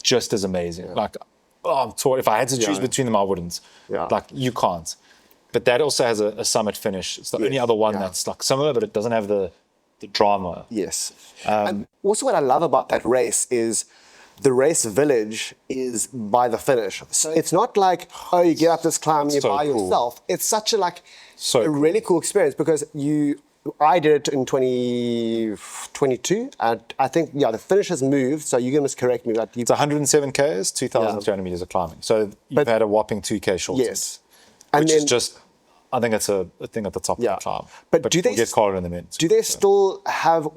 just as amazing. Like. I'm torn. If I had to choose between them, I wouldn't. Like, you can't. But that also has a summit finish. It's the only other one that's like similar, but it doesn't have the drama. Yes. And also what I love about that race is the race village is by the finish. So it's not like, you get up this climb and you're by yourself. It's such a really cool experience because I did it in 2022, and I think, the finish has moved, so you must correct me. It's 107 Ks, 2,300 meters of climbing. So you've had a whopping 2K shortened. Yes. Which is just, I think it's a thing at the top of the climb. But do they get Carl in the mid? Do they still have,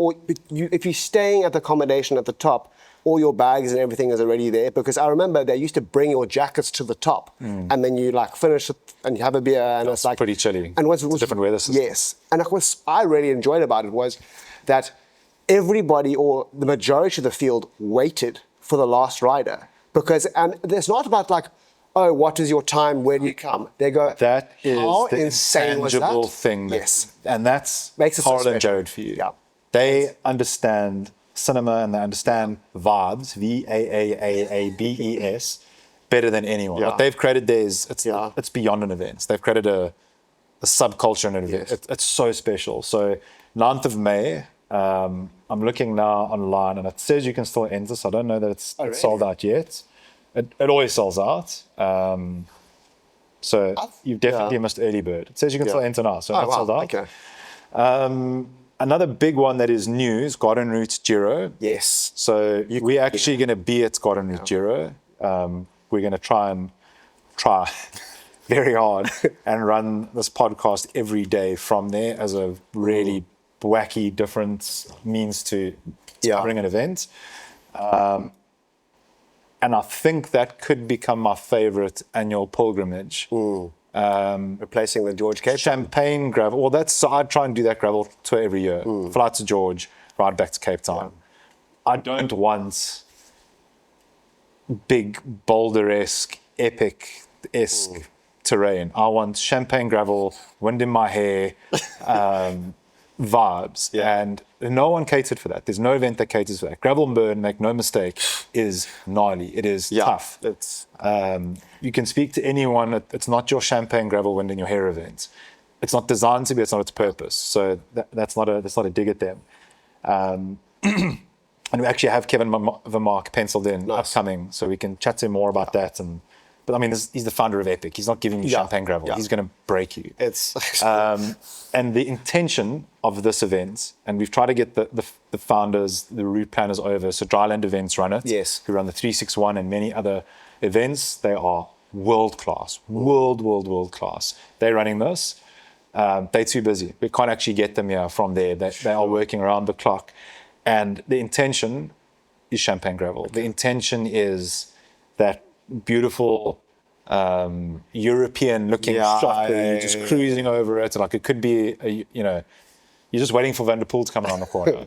if you're staying at the accommodation at the top, all your bags and everything is already there? Because I remember they used to bring your jackets to the top, and then you finish it and you have a beer, and it's like pretty chilly. And it's a different weather system. Yes, and what I really enjoyed about it was that everybody, or the majority of the field, waited for the last rider, because it's not about like, what is your time? Where do you come? They go. That is how the insane intangible was that? thing. Yes, and that's makes it Carl so and Jared for you. Yeah. They understand cinema and they understand vibes, VAAAABES, better than anyone. Yeah. What they've created there is Yeah. it's beyond an event. They've created a subculture in an event. It's so special. So 9th of May, I'm looking now online and it says you can still enter. So I don't know that it's really? sold out yet. It always sells out. So you definitely missed early bird. It says you can still enter now. So it's sold out. Okay. Another big one that is new is Garden Route Giro. Yes. So we're actually going to be at Garden Route Giro. We're going to try very hard and run this podcast every day from there as a really wacky, different means to covering an event. And I think that could become my favorite annual pilgrimage. Replacing the George Cape. Champagne gravel. Well, I try and do that gravel tour every year. Fly to George, ride back to Cape Town. I don't want big boulder-esque, epic-esque terrain. I want champagne gravel, wind in my hair, vibes. And no one catered for that. There's no event that caters for that. Gravel and burn, make no mistake, is gnarly. It is tough. It's You can speak to anyone. It's not your champagne gravel wind in your hair event. It's not designed to be. It's not its purpose. So that's not a dig at them. And we actually have Kevin Vermark penciled in upcoming, so we can chat to him more about that. But I mean, he's the founder of Epic. He's not giving you champagne gravel. He's going to break you. It's and the intention of this event, and we've tried to get the founders, the route planners over. So Dryland Events run it. Yes. Who run the 361 and many other events. They are world class, world class. They're running this. They're too busy. We can't actually get them here from there. They are working around the clock. And the intention is champagne gravel. The intention is that beautiful European-looking shot where you're just cruising over it. Like it could be, you're just waiting for Van der Poel to come around the corner.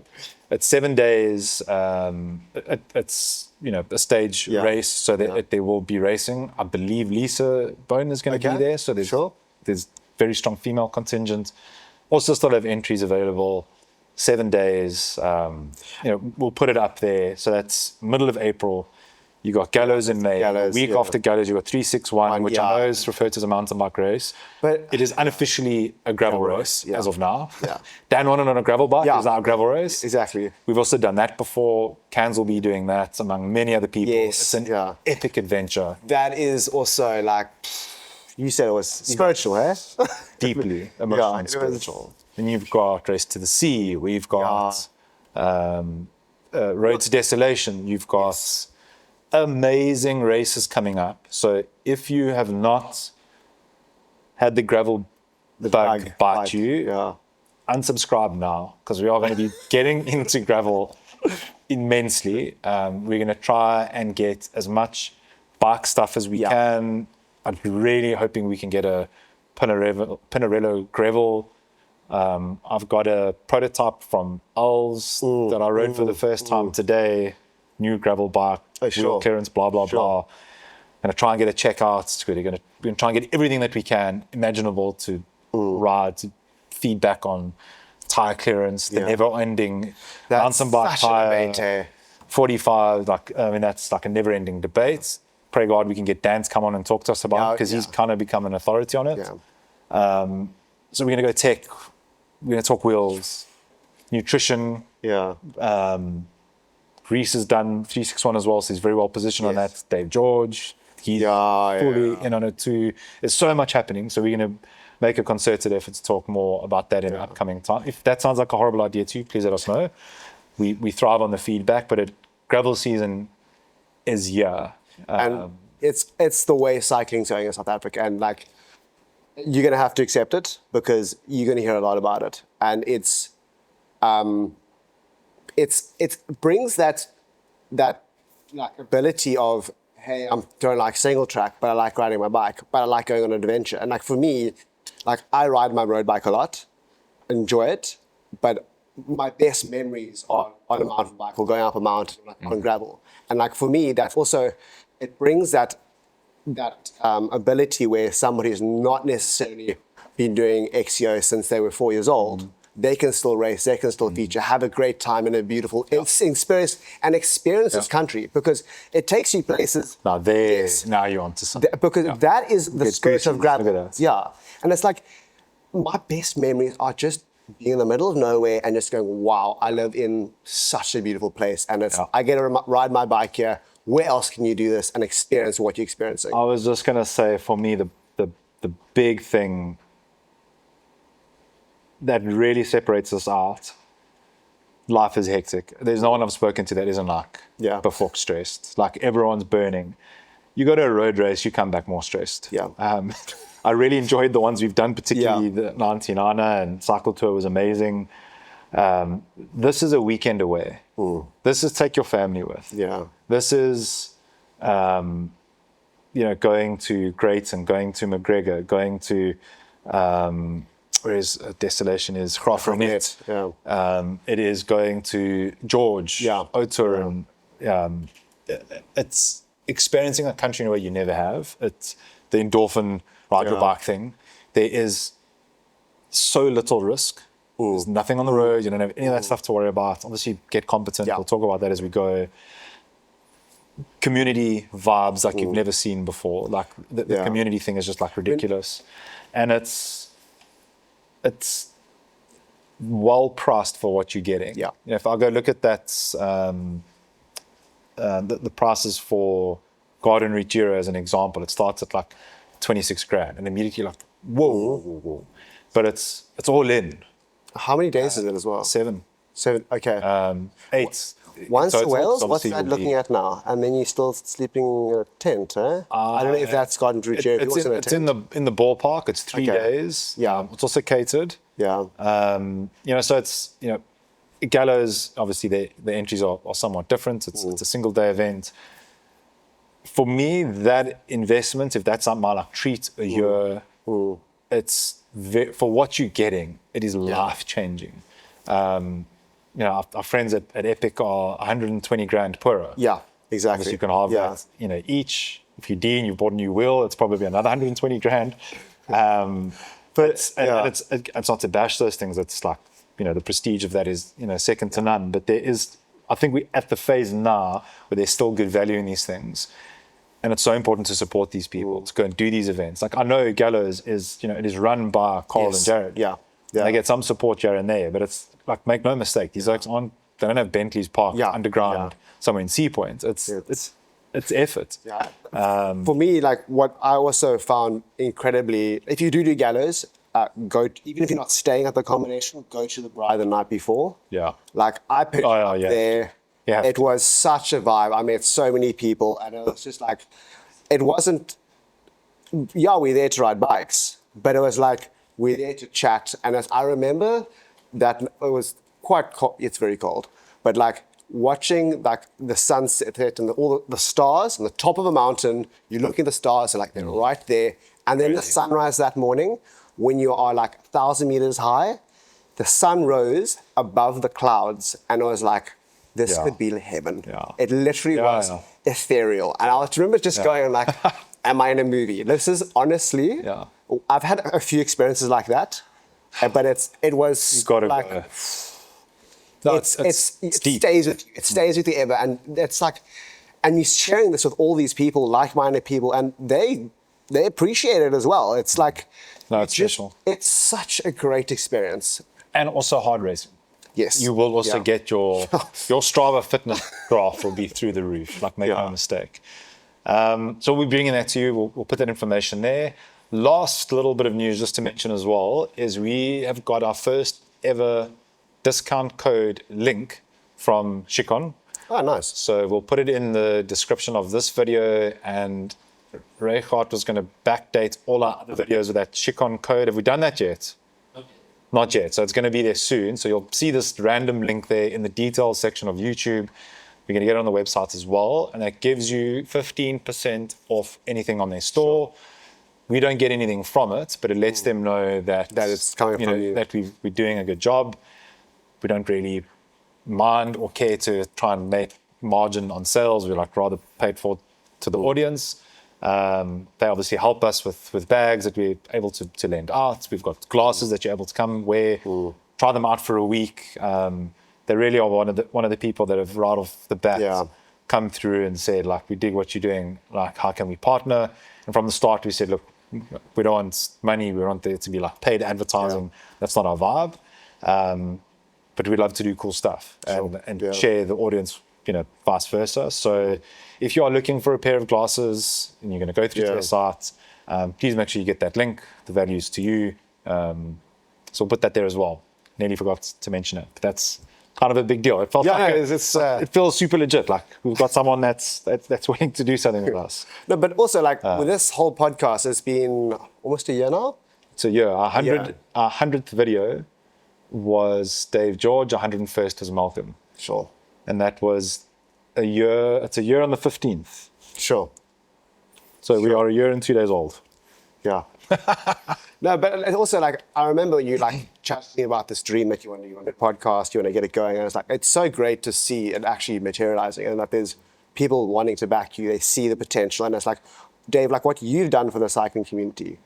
It's 7 days. It's a stage race, so there will be racing. I believe Lisa Bone is going to be there. So there's very strong female contingent. Also still have entries available. 7 days. We'll put it up there. So that's middle of April. You got Gallows in May. A week after Gallows, you got 361, which I know is referred to as a mountain bike race. But it is unofficially a gravel race as of now. Yeah. Dan won it on a gravel bike. It's now a gravel race. Exactly. We've also done that before. Cans will be doing that among many other people. Yes. It's an epic adventure. That is also like, you said it was spiritual, eh? Deeply emotional and spiritual. And you've got Race to the Sea. We've got Road to Desolation. You've got amazing races coming up. So if you have not had the gravel bug bite you, unsubscribe now, because we are going to be getting into gravel immensely. We're going to try and get as much bike stuff as we can. I'm really hoping we can get a Pinarello gravel. I've got a prototype from Alls that I rode for the first time today. New gravel bike, wheel clearance, blah, blah, blah. Going to try and get a checkout. We're going to try and get everything that we can imaginable to ride, to feedback on tire clearance, the never-ending mountain bike tire, 45. That's like a never-ending debate. Pray God we can get Dan to come on and talk to us about it, because he's kind of become an authority on it. So we're going to go tech. We're going to talk wheels, nutrition. Reese has done 361 as well, so he's very well positioned on that. Dave George, he's fully in on it too. There's so much happening, so we're going to make a concerted effort to talk more about that in the upcoming time. If that sounds like a horrible idea to you, please let us know. We thrive on the feedback, but gravel season is here. And it's the way cycling's going in South Africa, and like you're going to have to accept it, because you're going to hear a lot about it, and it brings that like ability of, hey, I don't like single track, but I like riding my bike, but I like going on an adventure. And like for me, like I ride my road bike a lot, enjoy it, but my best memories are on a mountain bike or going up a mountain on gravel. And like for me, that's also, it brings that ability where somebody who's not necessarily been doing XCO since they were 4 years old they can still race, they can still feature, have a great time in a beautiful experience this country, because it takes you places. Now now you're onto something. Because that is the spirit of gravel. Look at that. Yeah. And it's like, my best memories are just being in the middle of nowhere and just going, wow, I live in such a beautiful place. And I get to ride my bike here. Where else can you do this and experience what you're experiencing? I was just going to say, for me, the big thing that really separates us out, life is hectic. There's no one I've spoken to that isn't like before stressed. Like, everyone's burning. You go to a road race, you come back more stressed. Yeah. I really enjoyed the ones we've done, particularly the 99er and Cycle Tour was amazing. This is a weekend away. This is take your family with. Yeah. This is, going to Greyton, going to McGregor, going to, where's Desolation is Graaff-Reinet. Yeah. It is going to George, Otur, and it's experiencing a country in a way you never have. It's the endorphin ride your bike thing. There is so little risk. There's nothing on the road. You don't have any of that stuff to worry about. Obviously, get competent. We'll talk about that as we go. Community vibes like you've never seen before. Like the community thing is just like ridiculous, and it's well priced for what you're getting. Yeah. If I go look at that, the prices for Garden Route Giro as an example, it starts at like 26 grand, and immediately you're like, whoa. But it's all in. How many days is it as well? 7. Okay. 8. Once So to it's Wales, what's obviously that will looking be- at now? And then you're still sleeping in a tent, huh? I don't know if that's Garden Route Giro. It's in the ballpark. It's 3 days. Yeah. It's also catered. Yeah. So it's, Gallows, obviously the entries are somewhat different. It's a single day event. For me, that investment, if that's something I like treat a year, it's for what you're getting, it is life changing. Our friends at Epic are 120 grand Toro. Yeah, exactly. Obviously, you can have that, each. If you're Dean, you've bought a new wheel, it's probably another 120 grand. But it's not to bash those things. It's like, the prestige of that is, second to none. But I think we're at the phase now where there's still good value in these things. And it's so important to support these people, to go and do these events. Like, I know Gallows is, it is run by Carl and Jared. Yeah. And they get some support here and there, but it's like, make no mistake, these folks they don't have Bentleys parked underground somewhere in Sea Point. It's effort. Yeah. For me, like, what I also found incredibly, if you do Gallows, even if you're not staying at the accommodation, go to the braai the night before. Yeah. Like, I picked up there. Yeah. It was such a vibe. I met so many people, and it was just like, it wasn't, we're there to ride bikes, but it was like, we're there to chat. And as I remember that it was quite cold, it's very cold, but like watching like the sunset and all the stars on the top of a mountain, you look at the stars, they're like, they're right there. And then the sunrise that morning, when you are like 1,000 meters high, the sun rose above the clouds, and it was like, this could be heaven. Yeah. It literally was ethereal. And I remember just going like, am I in a movie? This is honestly, I've had a few experiences like that, but it was like, it deep. stays with you. It stays with you ever. And it's like, and you're sharing this with all these people, like-minded people, and they appreciate it as well. It's like, it's special. It's such a great experience. And also hard racing. Yes. You will also get your Strava fitness graph will be through the roof, like, make no mistake. So we're bringing that to you. We'll put that information there. Last little bit of news just to mention as well is we have got our first ever discount code link from Scicon. Oh, nice. So we'll put it in the description of this video, and Reichardt was going to backdate all our other videos with that Scicon code. Have we done that yet? Not yet. So it's going to be there soon. So you'll see this random link there in the details section of YouTube. We're going to get it on the website as well. And that gives you 15% off anything on their store. We don't get anything from it, but it lets them know that it's coming from you. That we're doing a good job. We don't really mind or care to try and make margin on sales. We like rather pay it forward to the audience. They obviously help us with bags that we're able to lend out. We've got glasses that you're able to come wear. try them out for a week. They really are one of the people that have right off the bat come through and said, like, we dig what you're doing. Like, how can we partner? And from the start, we said, look, we don't want money. We want there to be like paid advertising. That's not our vibe. But we'd love to do cool stuff and share the audience, vice versa. So if you are looking for a pair of glasses and you're going to go through to their site, please make sure you get that link. The value's to you. So we'll put that there as well. Nearly forgot to mention it, but that's kind of a big deal. It felt it feels super legit. Like we've got someone that's willing to do something with us. No, but also like with this whole podcast, it's been almost a year now. It's a year. Our 100th video was Dave George. 101st was Malcolm. Sure. And that was a year. It's a year on the 15th. Sure. So we are a year and 2 days old. Yeah. No, but also like I remember you like chatting about this dream that you want to podcast, you want to get it going, and it's like it's so great to see it actually materializing, and that there's people wanting to back you. They see the potential, and it's like, Dave, like what you've done for the cycling community,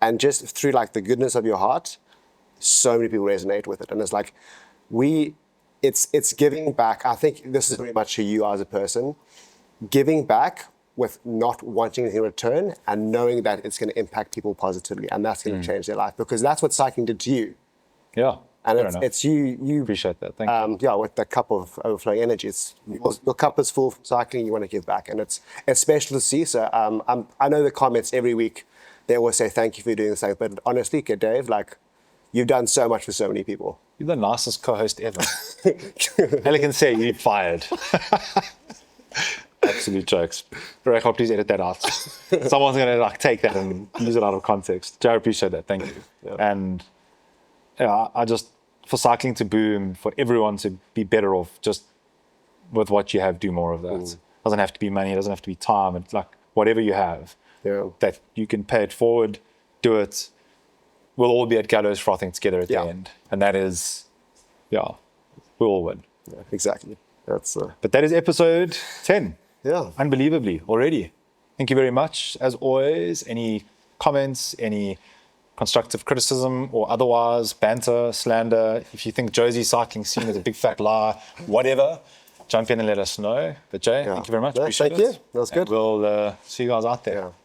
and just through like the goodness of your heart, so many people resonate with it, and it's like it's giving back. I think this is very much who you are as a person, giving back with not wanting anything in return and knowing that it's going to impact people positively and that's going to change their life, because that's what cycling did to you. Yeah. And it's you appreciate that. Thank you. Yeah, with the cup of overflowing energy, your cup is full from cycling. You want to give back, and it's special to see. So I know the comments every week. They always say thank you for doing this, but honestly, Dave, like you've done so much for so many people. You're the nicest co-host ever. Alec can say you're fired. Absolute jokes. Breakaway, please edit that out. Someone's going to like take that and use it out of context. I appreciate that. Thank you. Yeah. And I just, for cycling to boom, for everyone to be better off, just with what you have, do more of that. It doesn't have to be money. It doesn't have to be time. It's like whatever you have that you can pay it forward, do it. We'll all be at Gallows frothing together at the end. And that is, we'll all win. Yeah, exactly. But that is episode 10. Yeah. Unbelievably already. Thank you very much. As always, any comments, any constructive criticism or otherwise, banter, slander, if you think Josie's cycling scene is a big fat lie, whatever, jump in and let us know. But Jay, thank you very much. Appreciate Thank you. it. That was good. And we'll see you guys out there. Yeah.